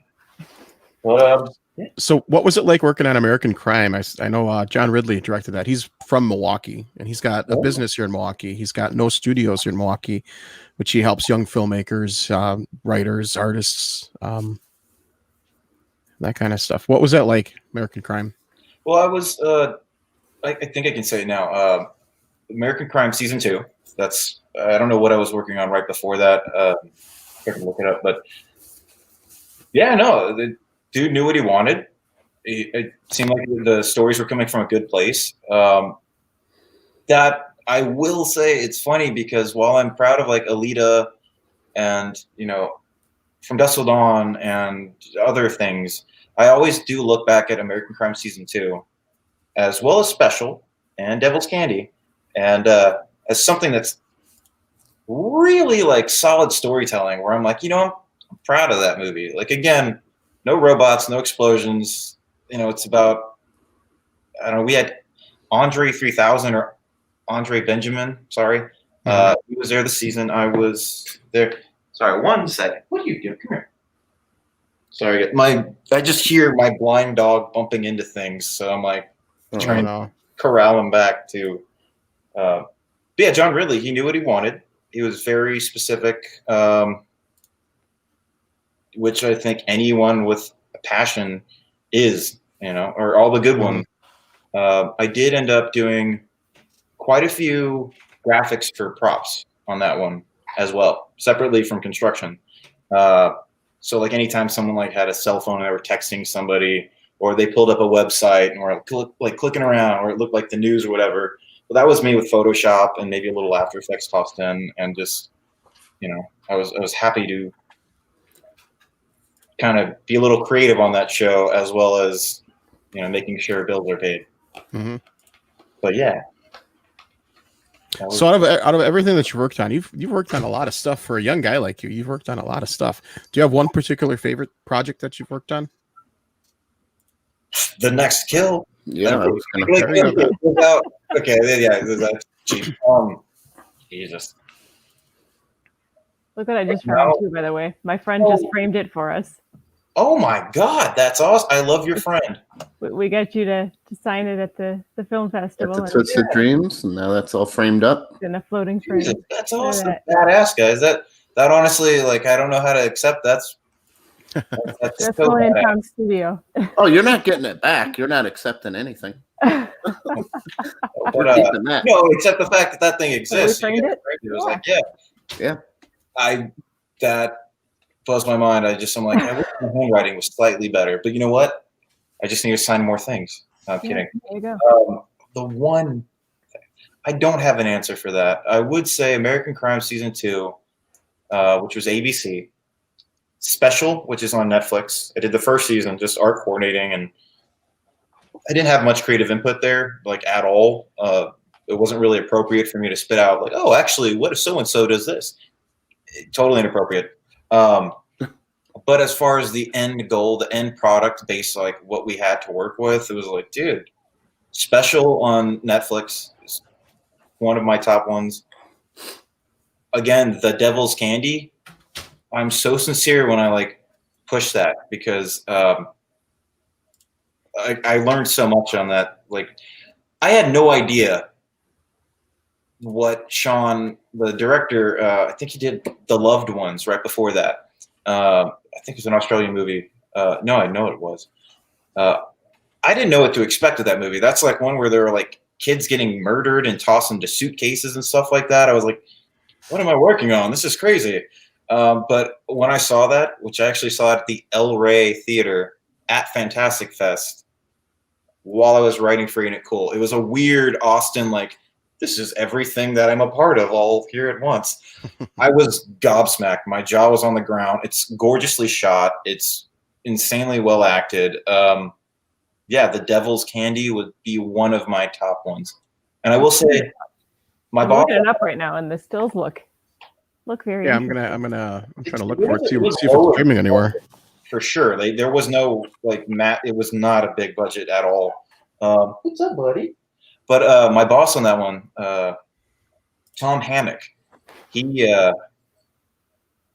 But, So what was it like working on American Crime? I know John Ridley directed that. He's from Milwaukee, and he's got a business here in Milwaukee. He's got no studios here in Milwaukee, which he helps young filmmakers, writers, artists, that kind of stuff. What was that like, American Crime? Well, I was, I think I can say it now, American Crime Season 2. That's, I don't know what I was working on right before that. I can look it up, but the dude knew what he wanted. It seemed like the stories were coming from a good place. That I will say, it's funny because while I'm proud of like Alita and, From Dusk Till Dawn and other things, I always do look back at American Crime Season 2 as well as Special and Devil's Candy, and as something that's really like solid storytelling where I'm like, I'm proud of that movie. Like, again, no robots, no explosions. It's about, I don't know, we had Andre 3000 or Andre Benjamin, sorry. He was there this season. I was there. Sorry, 1 second. What are you doing? Come here. Sorry, I just hear my blind dog bumping into things, so I'm like trying to corral him back to. But yeah, John Ridley, he knew what he wanted. He was very specific, which I think anyone with a passion is, or all the good ones. I did end up doing quite a few graphics for props on that one as well, separately from construction. So like anytime someone like had a cell phone and they were texting somebody, or they pulled up a website and were like clicking around, or it looked like the news or whatever. Well, that was me with Photoshop and maybe a little After Effects tossed in, and just I was happy to kind of be a little creative on that show, as well as making sure bills are paid. Mm-hmm. But yeah. So out of everything that you worked on, you've worked on a lot of stuff. For a young guy like you, you've worked on a lot of stuff. Do you have one particular favorite project that you've worked on? The Next Kill. Yeah, I was gonna okay, yeah, that's cheap. Jesus. Look what I just found too, by the way. My friend just framed it for us. Oh my God, that's awesome! I love your friend. We got you to sign it at the film festival. It's Twisted Dreams, and now that's all framed up in a floating frame. Jesus, that's awesome. Badass, guys. That honestly, like, I don't know how to accept that's that's so going in Tom's studio. Oh, you're not getting it back. You're not accepting anything. But, no, except the fact that thing exists. So we framed it? It was like, yeah. That blows my mind. I'm like, I wish my handwriting was slightly better, but you know what? I just need to sign more things. No, I'm kidding. There you go. The one, I don't have an answer for that. I would say American Crime Season 2, which was ABC. Special, which is on Netflix. I did the first season, just art coordinating, and I didn't have much creative input there, like at all. It wasn't really appropriate for me to spit out like, oh, actually, what if so-and-so does this? Totally inappropriate. But as far as the end goal, the end product based like what we had to work with, it was like, dude, Special on Netflix is one of my top ones. Again, The Devil's Candy. I'm so sincere when I like push that, because I learned so much on that. Like, I had no idea what Sean, the director, I think he did The Loved Ones right before that. I think it was an Australian movie. No, I know it was. I didn't know what to expect of that movie. That's like one where there were like kids getting murdered and tossed into suitcases and stuff like that. I was like, what am I working on? This is crazy. But when I saw that, which I actually saw at the El Rey Theater at Fantastic Fest, while I was writing for Ain't It Cool, it was a weird Austin, like, this is everything that I'm a part of all here at once. I was gobsmacked. My jaw was on the ground. It's gorgeously shot. It's insanely well acted. Yeah, The Devil's Candy would be one of my top ones. And I will say, my boss. I'm looking it up right now, and the stills look very. Yeah, I'm trying to look for it. See if it's streaming anywhere. For sure, there was no like it was not a big budget at all. What's up, buddy? But my boss on that one, Tom Hammock, he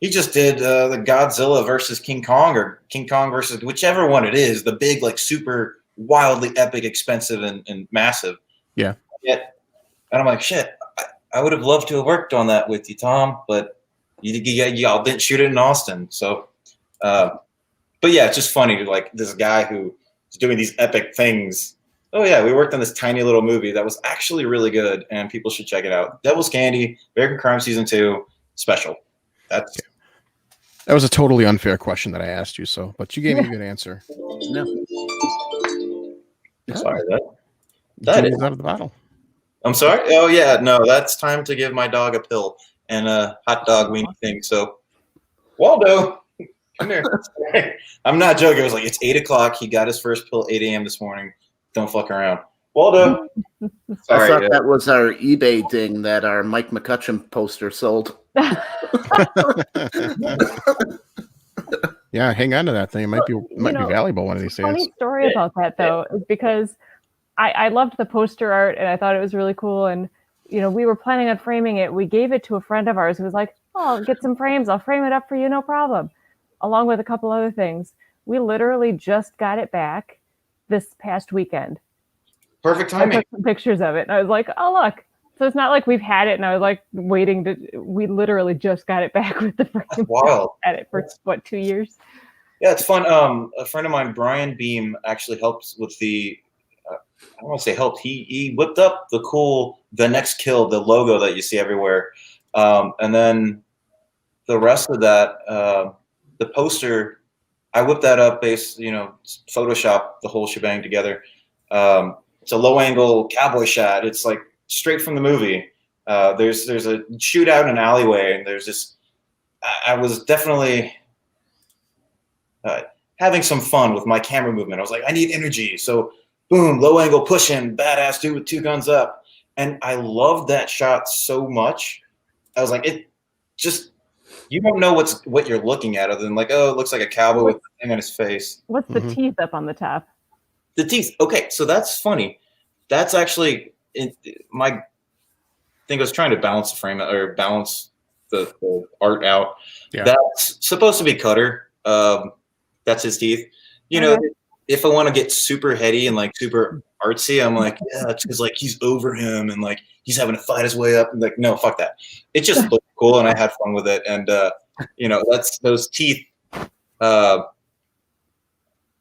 just did the Godzilla versus King Kong, or King Kong versus whichever one it is, the big, like, super wildly epic, expensive, and massive. Yeah. And I'm like, shit, I would have loved to have worked on that with you, Tom, but y'all didn't shoot it in Austin. So, but yeah, it's just funny to, like, this guy who is doing these epic things. Oh yeah, we worked on this tiny little movie that was actually really good, and people should check it out. Devil's Candy, American Crime Season 2, Special. That was a totally unfair question that I asked you, but you gave me a good answer. No. Sorry, that is out of the bottle. I'm sorry? Oh yeah, no, that's time to give my dog a pill and a hot dog weenie thing. So, Waldo, come here. I'm not joking. It was like, it's 8:00. He got his first pill 8 a.m. this morning. Don't fuck around. Waldo. Sorry, I thought that was our eBay ding that our Mike McCutcheon poster sold. Yeah, hang on to that thing. It might be valuable one of these days. Funny story about that, though, is because I loved the poster art and I thought it was really cool. And, we were planning on framing it. We gave it to a friend of ours who was like, oh, I'll get some frames. I'll frame it up for you. No problem. Along with a couple other things. We literally just got it back this past weekend. Perfect I timing. took some pictures of it, and I was like, "Oh, look!" So it's not like we've had it, and I was like waiting to. We literally just got it back with the frame. Wild. Had it for what, 2 years? Yeah, it's fun. A friend of mine, Brian Beam, actually helps with the. I don't want to say helped. He whipped up the next kill, the logo that you see everywhere, and then the rest of that, the poster. I whipped that up, Photoshop the whole shebang together. It's a low angle cowboy shot. It's like straight from the movie. There's a shootout in an alleyway, and there's this. I was definitely having some fun with my camera movement. I was like, I need energy, so boom, low angle pushing, badass dude with 2 guns up, and I loved that shot so much. I was like, it just. You don't know what you're looking at other than like, oh, it looks like a cowboy with a thing on his face. What's the teeth up on the top? The teeth. Okay, so that's funny. That's actually my thing. I was trying to balance the frame or balance the art out. Yeah. That's supposed to be Cutter. That's his teeth. You know, if I want to get super heady and like super artsy, I'm like, yeah, it's because like he's over him and like he's having to fight his way up. And like, no, fuck that. It just looked cool and I had fun with it. And that's those teeth. I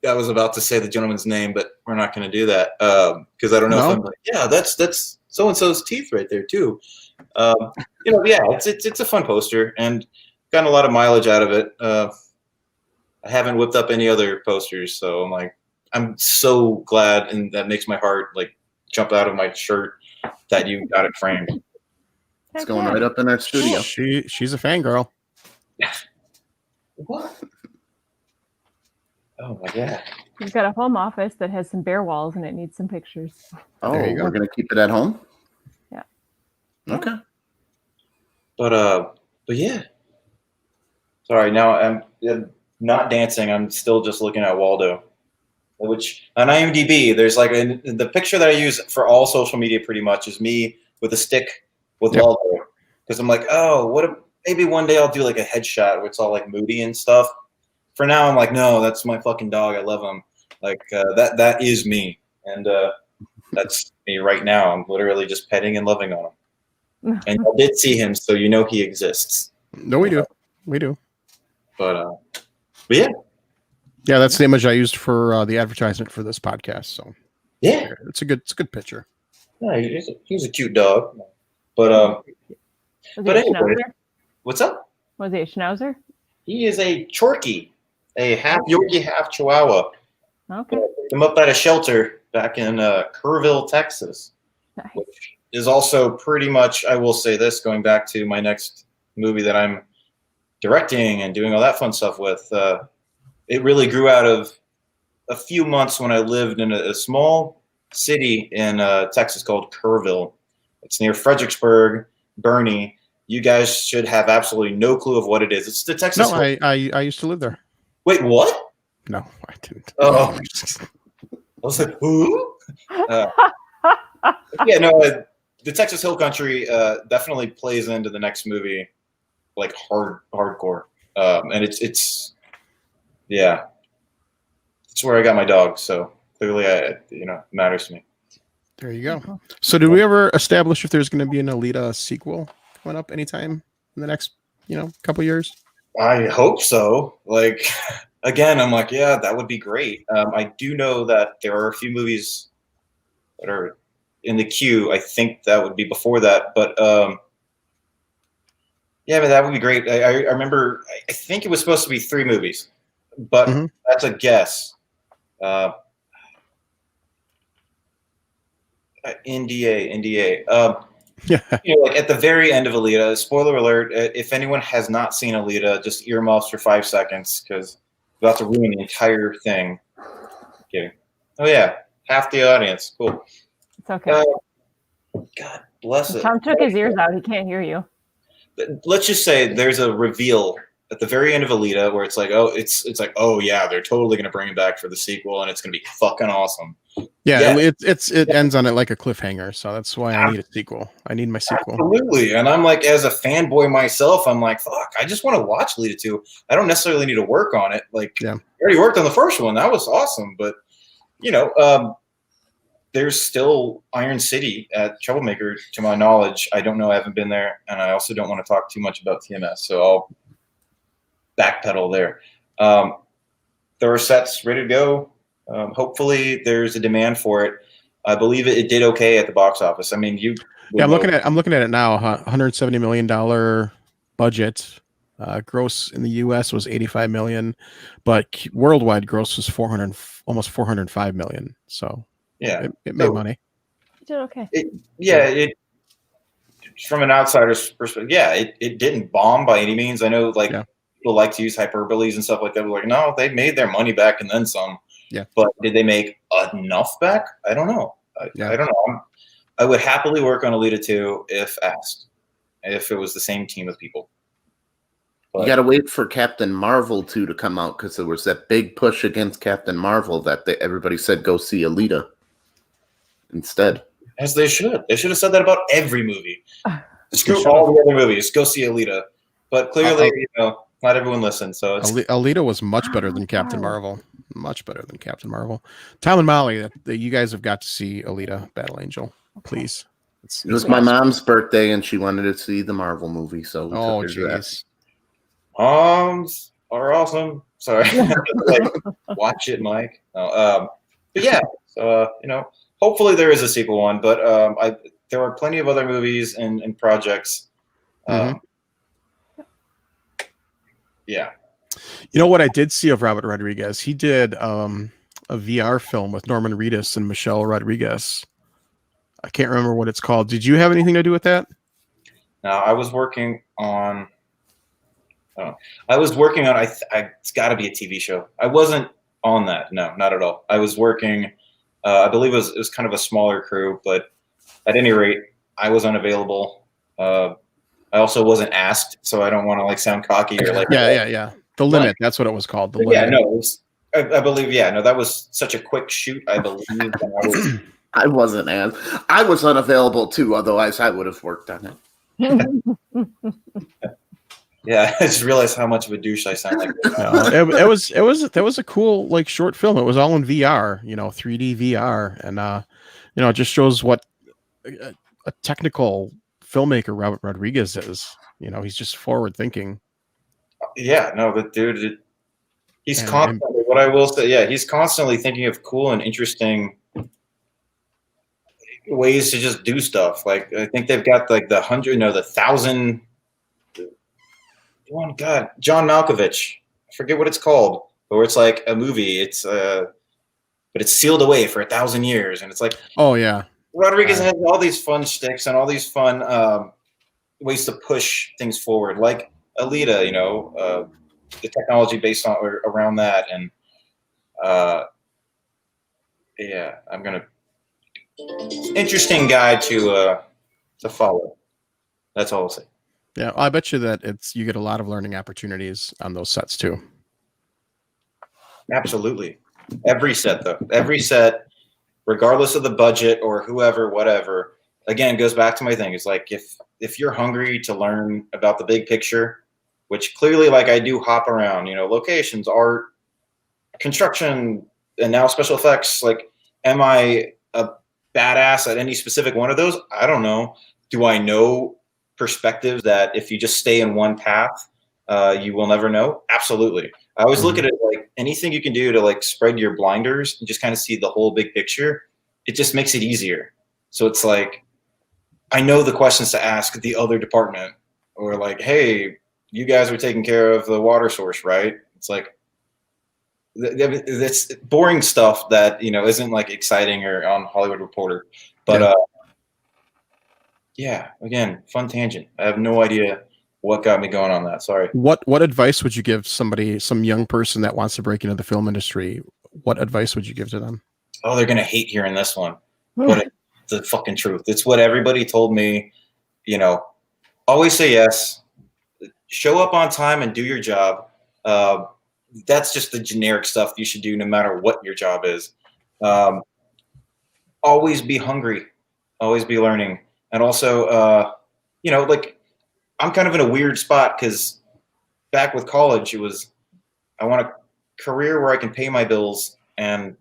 was about to say the gentleman's name, but we're not going to do that because I don't know if I'm like, yeah, that's so and so's teeth right there too. Yeah, it's a fun poster and gotten a lot of mileage out of it. I haven't whipped up any other posters, so I'm like, I'm so glad, and that makes my heart like jump out of my shirt that you got it framed. It's going right up in our studio. She's a fangirl. What? Oh my god! We've got a home office that has some bare walls, and it needs some pictures. Oh, There you go. we're gonna keep it at home. Yeah. Okay. But yeah. Sorry, now I'm not dancing. I'm still just looking at Waldo. Which on IMDb, there's like the picture that I use for all social media pretty much is me with a stick with Waldo. Because I'm like, oh, maybe one day I'll do like a headshot where it's all like moody and stuff. For now, I'm like, no, that's my fucking dog. I love him. Like that is me, and that's me right now. I'm literally just petting and loving on him. And I did see him, so you know he exists. No, we do. But yeah. Yeah, that's the image I used for the advertisement for this podcast. So Yeah, it's a good picture. yeah, he's a cute dog. But Was he a anyway, Schnauzer? what's up? Was he a Schnauzer? He is a Chorky, a half Yorkie, half Chihuahua. Okay. Picked him up at a shelter back in Kerrville, Texas, Nice. which is also pretty much, I will say this, going back to my next movie that I'm directing and doing all that fun stuff with. It really grew out of a few months when I lived in a small city in Texas called Kerrville. It's near Fredericksburg, Bernie. You guys should have absolutely no clue of what it is. It's the Texas. No, I used to live there. Wait, what? No, I didn't. Oh, I was like, who? Yeah, no, the Texas Hill Country definitely plays into the next movie, like hardcore, and it's yeah, it's where I got my dog. So clearly, it matters to me. There you go. So, did we ever establish if there's going to be an Alita sequel coming up anytime in the next, couple years? I hope so. Like, again, I'm like, yeah, that would be great. I do know that there are a few movies that are in the queue. I think that would be before that, but yeah, but that would be great. I remember, I think it was supposed to be 3 movies, but that's a guess. NDA. Yeah. Like at the very end of Alita, spoiler alert, if anyone has not seen Alita, just earmuffs for 5 seconds because we're about to ruin the entire thing. Kidding. Oh yeah, half the audience. Cool. It's okay. God bless it. Tom took his ears out. He can't hear you. Let's just say there's a reveal at the very end of Alita, where it's like, oh, it's like, oh yeah, they're totally gonna bring him back for the sequel, and it's gonna be fucking awesome. Yeah, it ends on it like a cliffhanger, so that's why I need a sequel. I need my sequel. Absolutely. And I'm like, as a fanboy myself, I'm like, fuck, I just want to watch Alita 2. I don't necessarily need to work on it. Like, Yeah. I already worked on the first one. That was awesome. But, there's still Iron City at Troublemaker, to my knowledge. I don't know. I haven't been there. And I also don't want to talk too much about TMS. So I'll backpedal there. There are sets ready to go. Hopefully there's a demand for it. I believe it did okay at the box office. I mean, I'm looking at it now. $170 million budget. Gross in the U.S. was 85 million, but worldwide gross was almost 405 million. So yeah, it made money. You did okay. It from an outsider's perspective, it didn't bomb by any means. I know people like to use hyperboles and stuff like that. We're like, no, they made their money back and then some. Yeah. But did they make enough back? I don't know. I don't know. I would happily work on Alita 2 if asked, if it was the same team of people. But you got to wait for Captain Marvel 2 to come out, because there was that big push against Captain Marvel that everybody said go see Alita instead. As they should. They should have said that about every movie. Screw all the other movies. Go see Alita. But clearly, not everyone listened. So Alita was much better than Captain Marvel. Much better than Captain Marvel. Tom and Molly, you guys have got to see Alita: Battle Angel, please. It was my mom's birthday, and she wanted to see the Marvel movie, so we took her to that. Moms are awesome. Sorry, watch it, Mike. No, but yeah, so hopefully there is a sequel one. But there are plenty of other movies and projects. Yeah. You know what I did see of Robert Rodriguez? He did a VR film with Norman Reedus and Michelle Rodriguez. I can't remember what it's called. Did you have anything to do with that? No, I was working on. It's got to be a TV show. I wasn't on that. No, not at all. I was working. I believe it was kind of a smaller crew, but at any rate, I was unavailable. I also wasn't asked, so I don't want to sound cocky or like. Yeah. The Limit. That's what it was called. The Limit. Yeah, no, I believe. Yeah, no, that was such a quick shoot. I believe. I wasn't asked. I was unavailable too. Otherwise, I would have worked on it. Yeah, I just realized how much of a douche I sound like. It was a cool short film. It was all in VR, 3D VR, and it just shows what a technical filmmaker Robert Rodriguez is. He's just forward thinking. Yeah, no, but dude, he's constantly. What I will say, yeah, he's constantly thinking of cool and interesting ways to just do stuff. I think they've got the 100, the 1,000. Oh God, John Malkovich. I forget what it's called, but where it's like a movie. It's but it's sealed away for 1,000 years, and it's like, oh yeah, Rodriguez has all these fun sticks and all these fun ways to push things forward, like Alita. The technology based on or around that, and yeah, I'm gonna interesting guy to follow. That's all I'll say. Yeah, I bet you that you get a lot of learning opportunities on those sets too. Absolutely. Every set, regardless of the budget or whoever, whatever, again, goes back to my thing. It's like if you're hungry to learn about the big picture, which clearly I do hop around, locations, art, construction, and now special effects, am I a badass at any specific one of those? I don't know. Do I know perspectives that if you just stay in one path, you will never know? Absolutely. I always look at it anything you can do to spread your blinders and just kind of see the whole big picture. It just makes it easier. So it's I know the questions to ask the other department, or hey, you guys are taking care of the water source, right? It's it's boring stuff that isn't exciting or on Hollywood Reporter, but yeah, again, fun tangent. I have no idea what got me going on that. Sorry. What advice would you give somebody, some young person that wants to break into the film industry? What advice would you give to them? Oh, they're gonna hate hearing this one, but it's the fucking truth. It's what everybody told me. Always say yes. show up on time and do your job. That's just the generic stuff you should do no matter what your job is. Always be hungry, always be learning. And also, you know, like I'm kind of in a weird spot because back with college, I want a career where I can pay my bills and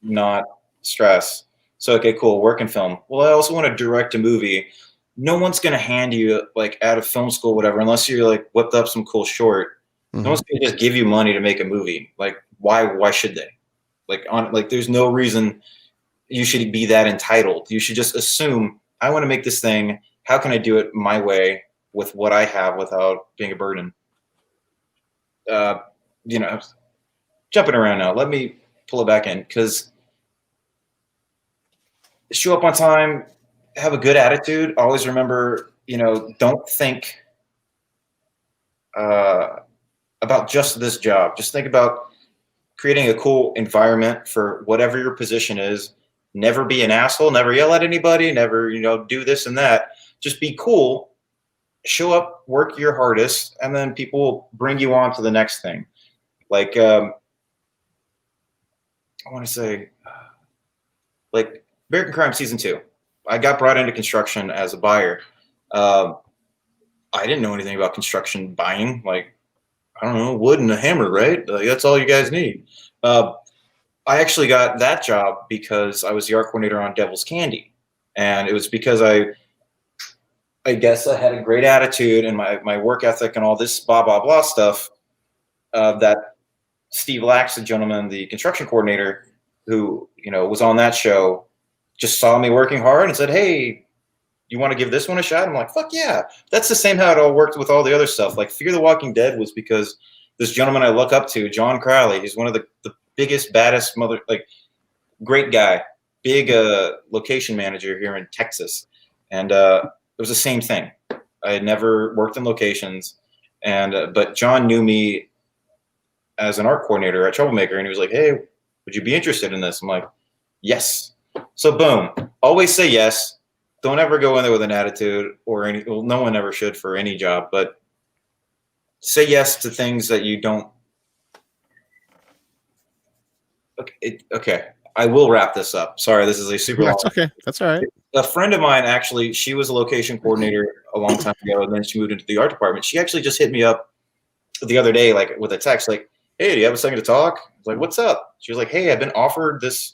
not stress. So, okay, cool, work in film. Well, I also want to direct a movie. No one's going to hand you like out of film school, whatever, unless you're like whipped up some cool short. No one's going to just give you money to make a movie. Like, why should they? Like, there's no reason you should be that entitled. You should just assume, I want to make this thing. How can I do it my way with what I have without being a burden? You know, jumping around now. Let me pull it back in, because show up on time, have a good attitude. Always remember, you know, don't think about just this job. Just think about creating a cool environment for whatever your position is. Never be an asshole. Never yell at anybody. Never, you know, do this and that. Just be cool. Show up, work your hardest, and then people will bring you on to the next thing. Like, I want to say, like American Crime Season 2. I got brought into construction as a buyer. I didn't know anything about construction buying. Like, I don't know, wood and a hammer, right? Like, that's all you guys need. I actually got that job because I was the art coordinator on Devil's Candy. And it was because I guess I had a great attitude and my work ethic and all this blah, blah, blah stuff that Steve Lax, the gentleman, the construction coordinator who, you know, was on that show, just saw me working hard and said, hey, you want to give this one a shot? I'm like, fuck yeah. That's the same how it all worked with all the other stuff. Like Fear the Walking Dead was because this gentleman I look up to, John Crowley, he's one of the biggest, baddest great guy, big location manager here in Texas. And it was the same thing. I had never worked in locations, and but John knew me as an art coordinator at Troublemaker, and he was like, hey, would you be interested in this? I'm like, yes. So boom, always say yes. Don't ever go in there with an attitude or well, no one ever should for any job, but say yes to things that you don't. Okay. I will wrap this up. Sorry, this is a super long. That's okay. That's all right. A friend of mine, actually, she was a location coordinator a long time ago, and then she moved into the art department. She actually just hit me up the other day, like with a text, like, hey, do you have a second to talk? I was like, what's up? She was like, hey, I've been offered this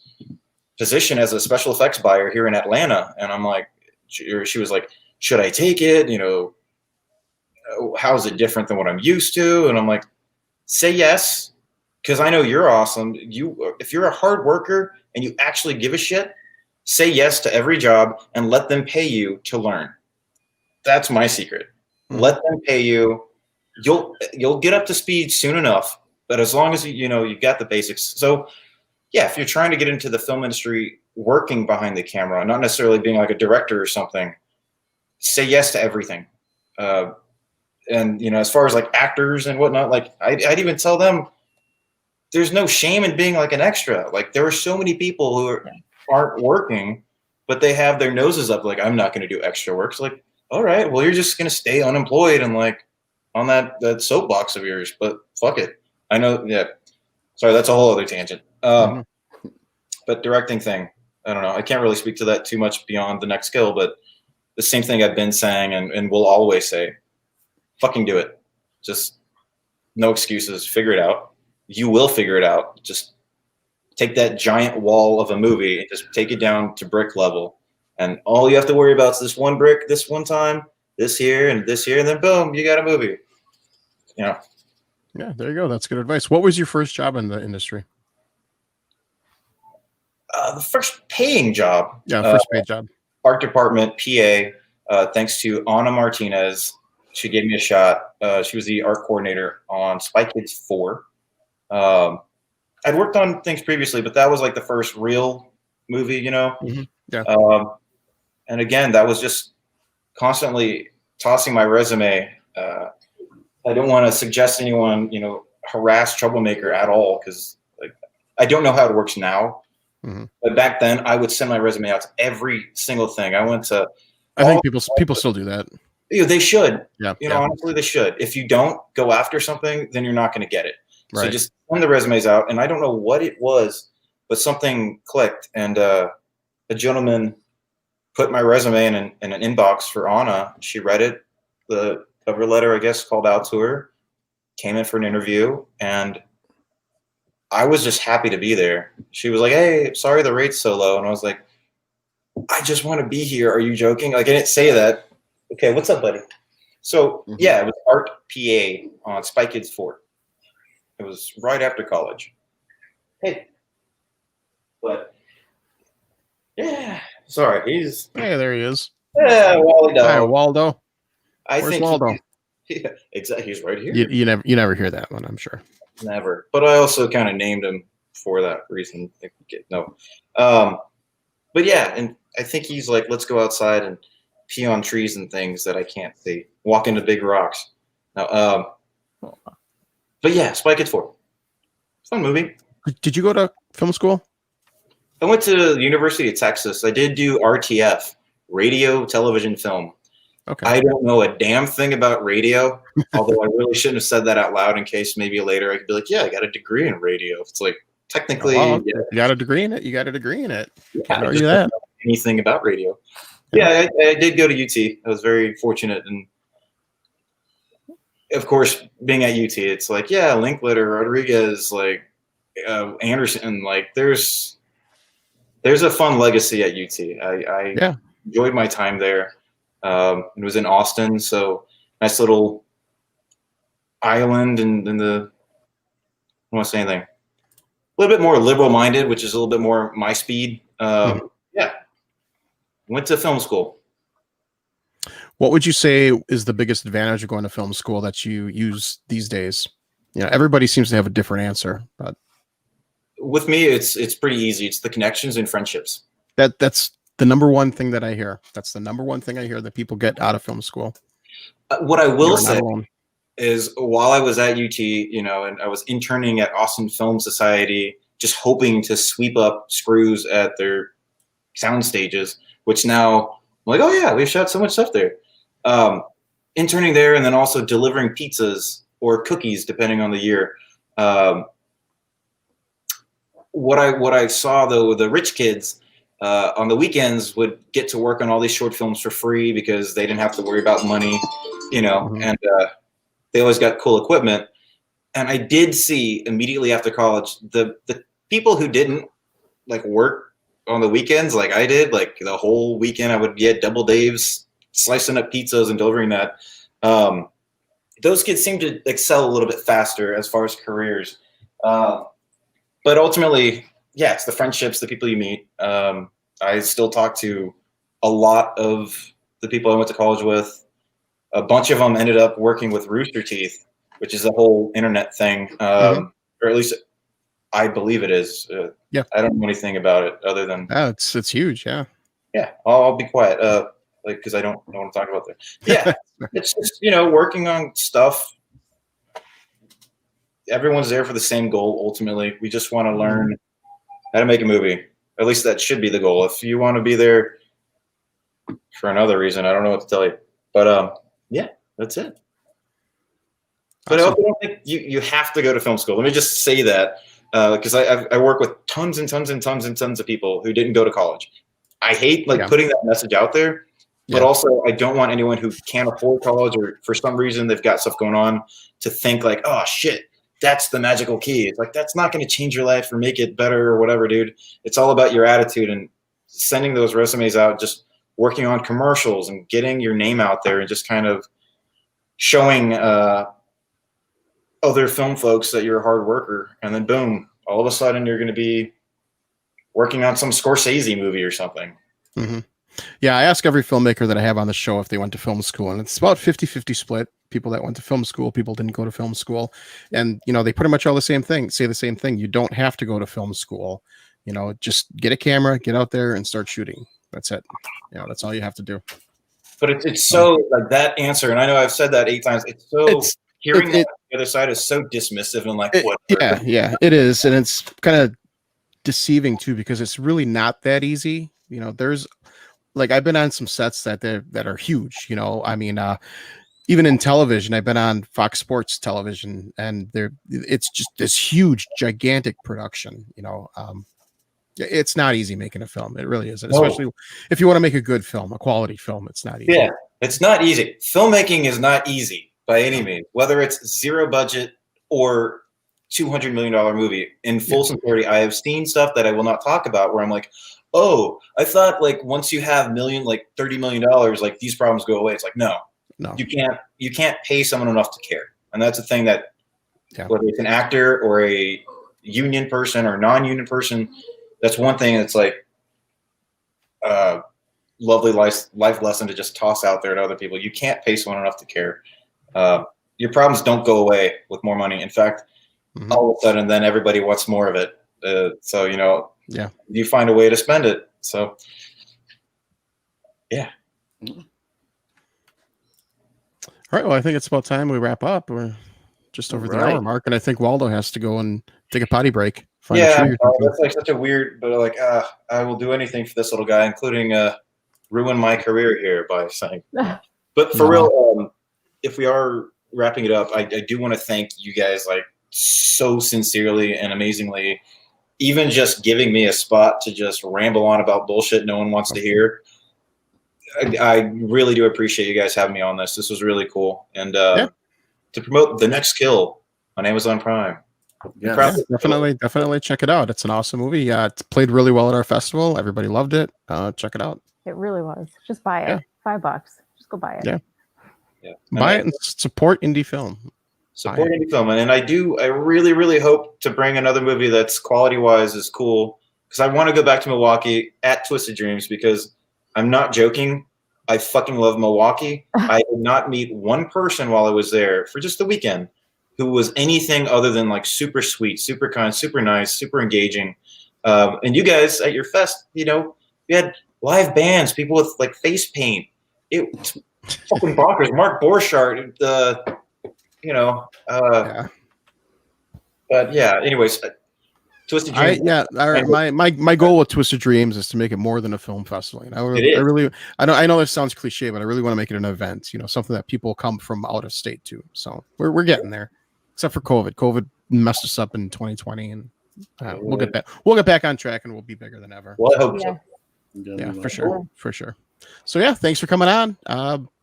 position as a special effects buyer here in Atlanta. And I'm like, she was like, should I take it? You know, how is it different than what I'm used to? And I'm like, say yes, because I know you're awesome. If you're a hard worker and you actually give a shit, say yes to every job and let them pay you to learn. That's my secret. Let them pay you. You'll get up to speed soon enough, but as long as you've got the basics. So yeah, if you're trying to get into the film industry, working behind the camera, not necessarily being like a director or something, say yes to everything. And as far as like actors and whatnot, like I'd even tell them there's no shame in being like an extra. Like there are so many people who aren't working, but they have their noses up. Like, I'm not going to do extra work. It's like, all right, well, you're just going to stay unemployed and like on that soapbox of yours, but fuck it. I know. Yeah. Sorry. That's a whole other tangent. But directing thing, I don't know. I can't really speak to that too much beyond the next skill, but the same thing I've been saying and will always say, fucking do it. Just no excuses. Figure it out. You will figure it out. Just take that giant wall of a movie and just take it down to brick level. And all you have to worry about is this one brick, this one time, this here, and then boom, you got a movie. Yeah, there you go. That's good advice. What was your first job in the industry? The first paying job. Yeah, first paid job. Art department, PA, thanks to Anna Martinez. She gave me a shot. She was the art coordinator on Spy Kids 4. I'd worked on things previously, but that was like the first real movie, Yeah. And again, that was just constantly tossing my resume. I don't want to suggest anyone, harass Troublemaker at all, because like I don't know how it works now. But back then, I would send my resume out to every single thing. I think people still do that. They should. Yeah. Honestly, they should. If you don't go after something, then you're not going to get it. So Right. just send the resumes out. And I don't know what it was, but something clicked. And a gentleman put my resume in an inbox for Anna. She read it. The cover letter, I guess, called out to her. Came in for an interview. And I was just happy to be there. She was like, hey, sorry the rate's so low. And I was like, I just want to be here. Are you joking? Like, I didn't say that. Okay, what's up, buddy? So, yeah, it was Art PA on Spy Kids 4. It was right after college. Hey. But, yeah. Sorry, he's... Hey, there he is. Yeah, Wally Dog. Hi, Waldo. Where's Waldo? Yeah, exactly. He's right here. You never hear that one, I'm sure. Never. But I also kind of named him for that reason. No. But, yeah, and I think he's like, let's go outside and pee on trees and things that I can't see. Walk into big rocks. Now, but yeah, Spy Kids 4. Fun movie. Did you go to film school? I went to the University of Texas. I did do RTF, radio, television, film. Okay. I don't know a damn thing about radio, although I really shouldn't have said that out loud in case maybe later I could be like, yeah, I got a degree in radio. It's like, technically, yeah. You got a degree in it? You got a degree in it. Yeah, Can't I argue just that. don't know anything about radio. Yeah, I did go to UT. I was very fortunate. And of course, being at UT, it's like, yeah, Linkletter, Rodriguez, like Anderson, like there's a fun legacy at UT. I enjoyed my time there. It was in Austin, so nice little island in the, I don't want to say anything. A little bit more liberal minded, which is a little bit more my speed. Yeah. Went to film school. What would you say is the biggest advantage of going to film school that you use these days? Everybody seems to have a different answer, but with me, it's pretty easy. It's the connections and friendships. That's the number one thing that I hear. That's the number one thing I hear that people get out of film school. What I will say is while I was at UT, and I was interning at Austin Film Society, just hoping to sweep up screws at their sound stages, which now I'm like, oh yeah, we've shot so much stuff there. Interning there and then also delivering pizzas or cookies, depending on the year. What I saw though, the rich kids on the weekends would get to work on all these short films for free because they didn't have to worry about money, and they always got cool equipment. And I did see immediately after college, the people who didn't like work on the weekends like I did, like the whole weekend I would get double Dave's, slicing up pizzas and delivering that. Those kids seem to excel a little bit faster as far as careers. But ultimately, yeah, it's the friendships, the people you meet. I still talk to a lot of the people I went to college with. A bunch of them ended up working with Rooster Teeth, which is a whole internet thing, or at least I believe it is. Yeah, I don't know anything about it other than it's huge. Yeah, yeah. I'll be quiet, because I don't know what I'm talking about there. Yeah, it's just working on stuff. Everyone's there for the same goal. Ultimately, we just want to learn how to make a movie. At least that should be the goal. If you want to be there for another reason, I don't know what to tell you. But yeah, that's it. But I don't think you have to go to film school. Let me just say that because I work with tons and tons and tons and tons of people who didn't go to college. I hate putting that message out there, but also I don't want anyone who can't afford college or for some reason they've got stuff going on to think like, oh shit, that's the magical key. It's like, that's not going to change your life or make it better or whatever, dude. It's all about your attitude and sending those resumes out, just working on commercials and getting your name out there and just kind of showing other film folks that you're a hard worker. And then boom, all of a sudden you're going to be working on some Scorsese movie or something. Mm-hmm. Yeah, I ask every filmmaker that I have on the show if they went to film school, and it's about 50-50 split. People that went to film school, people didn't go to film school. And, they pretty much all say the same thing. You don't have to go to film school. Just get a camera, get out there and start shooting. That's it. That's all you have to do. But it's so like that answer. And I know I've said that 8 times. It's so hearing that on the other side is so dismissive and like, what? Yeah, it is. And it's kind of deceiving too, because it's really not that easy. There's like I've been on some sets that are huge. You know, I mean, even in television, I've been on Fox Sports television, and it's just this huge, gigantic production. You know, it's not easy making a film. It really isn't, especially if you want to make a good film, a quality film. It's not easy. Yeah, it's not easy. Filmmaking is not easy by any means, whether it's zero budget or $200 million movie. In full sincerity, I have seen stuff that I will not talk about where I'm like, oh, I thought like once you have $30 million, like these problems go away. It's like, no, you can't pay someone enough to care. And that's the thing that whether it's an actor or a union person or non-union person, that's one thing that's like lovely life lesson to just toss out there to other people. You can't pay someone enough to care. Your problems don't go away with more money. In fact, all of a sudden, then everybody wants more of it. So, you know, you find a way to spend it. So, yeah. All right. Well, I think it's about time we wrap up. We're just over the hour mark, and I think Waldo has to go and take a potty break. That's like such a weird, but like, I will do anything for this little guy, including ruin my career here by saying. But for real, if we are wrapping it up, I do want to thank you guys like so sincerely and amazingly, even just giving me a spot to just ramble on about bullshit no one wants to hear. I really do appreciate you guys having me on this. This was really cool. And to promote The Next Kill on Amazon Prime. Definitely check it out. It's an awesome movie. It played really well at our festival. Everybody loved it. Check it out. It really was. Just buy it. $5. Just go buy it. Buy it and support indie film. Support indie film. And I really, really hope to bring another movie that's quality-wise is cool, because I want to go back to Milwaukee at Twisted Dreams, because I'm not joking. I fucking love Milwaukee. I did not meet one person while I was there for just the weekend who was anything other than like super sweet, super kind, super nice, super engaging. And you guys at your fest, you know, we had live bands, people with like face paint. It's fucking bonkers. Mark Borchardt, but yeah, anyways, Twisted Dreams. My goal with Twisted Dreams is to make it more than a film festival. I know this sounds cliche, but I really want to make it an event, you know, something that people come from out of state to. So we're getting there, except for COVID. COVID messed us up in 2020, and we'll get back on track, and we'll be bigger than ever. Well, I hope so. Yeah, for sure. So yeah, thanks for coming on.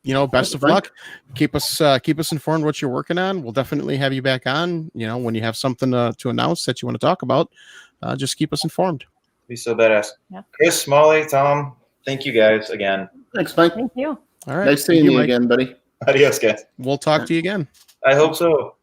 You know, best of luck. Keep us informed what you're working on. We'll definitely have you back on. You know, when you have something to announce that you want to talk about, just keep us informed. Be so badass. Yeah. Chris, Molly, Tom, thank you guys again. Thanks, Mike. Thank you. All right. Nice seeing you again, buddy. Adios, guys. We'll talk to you again. I hope so.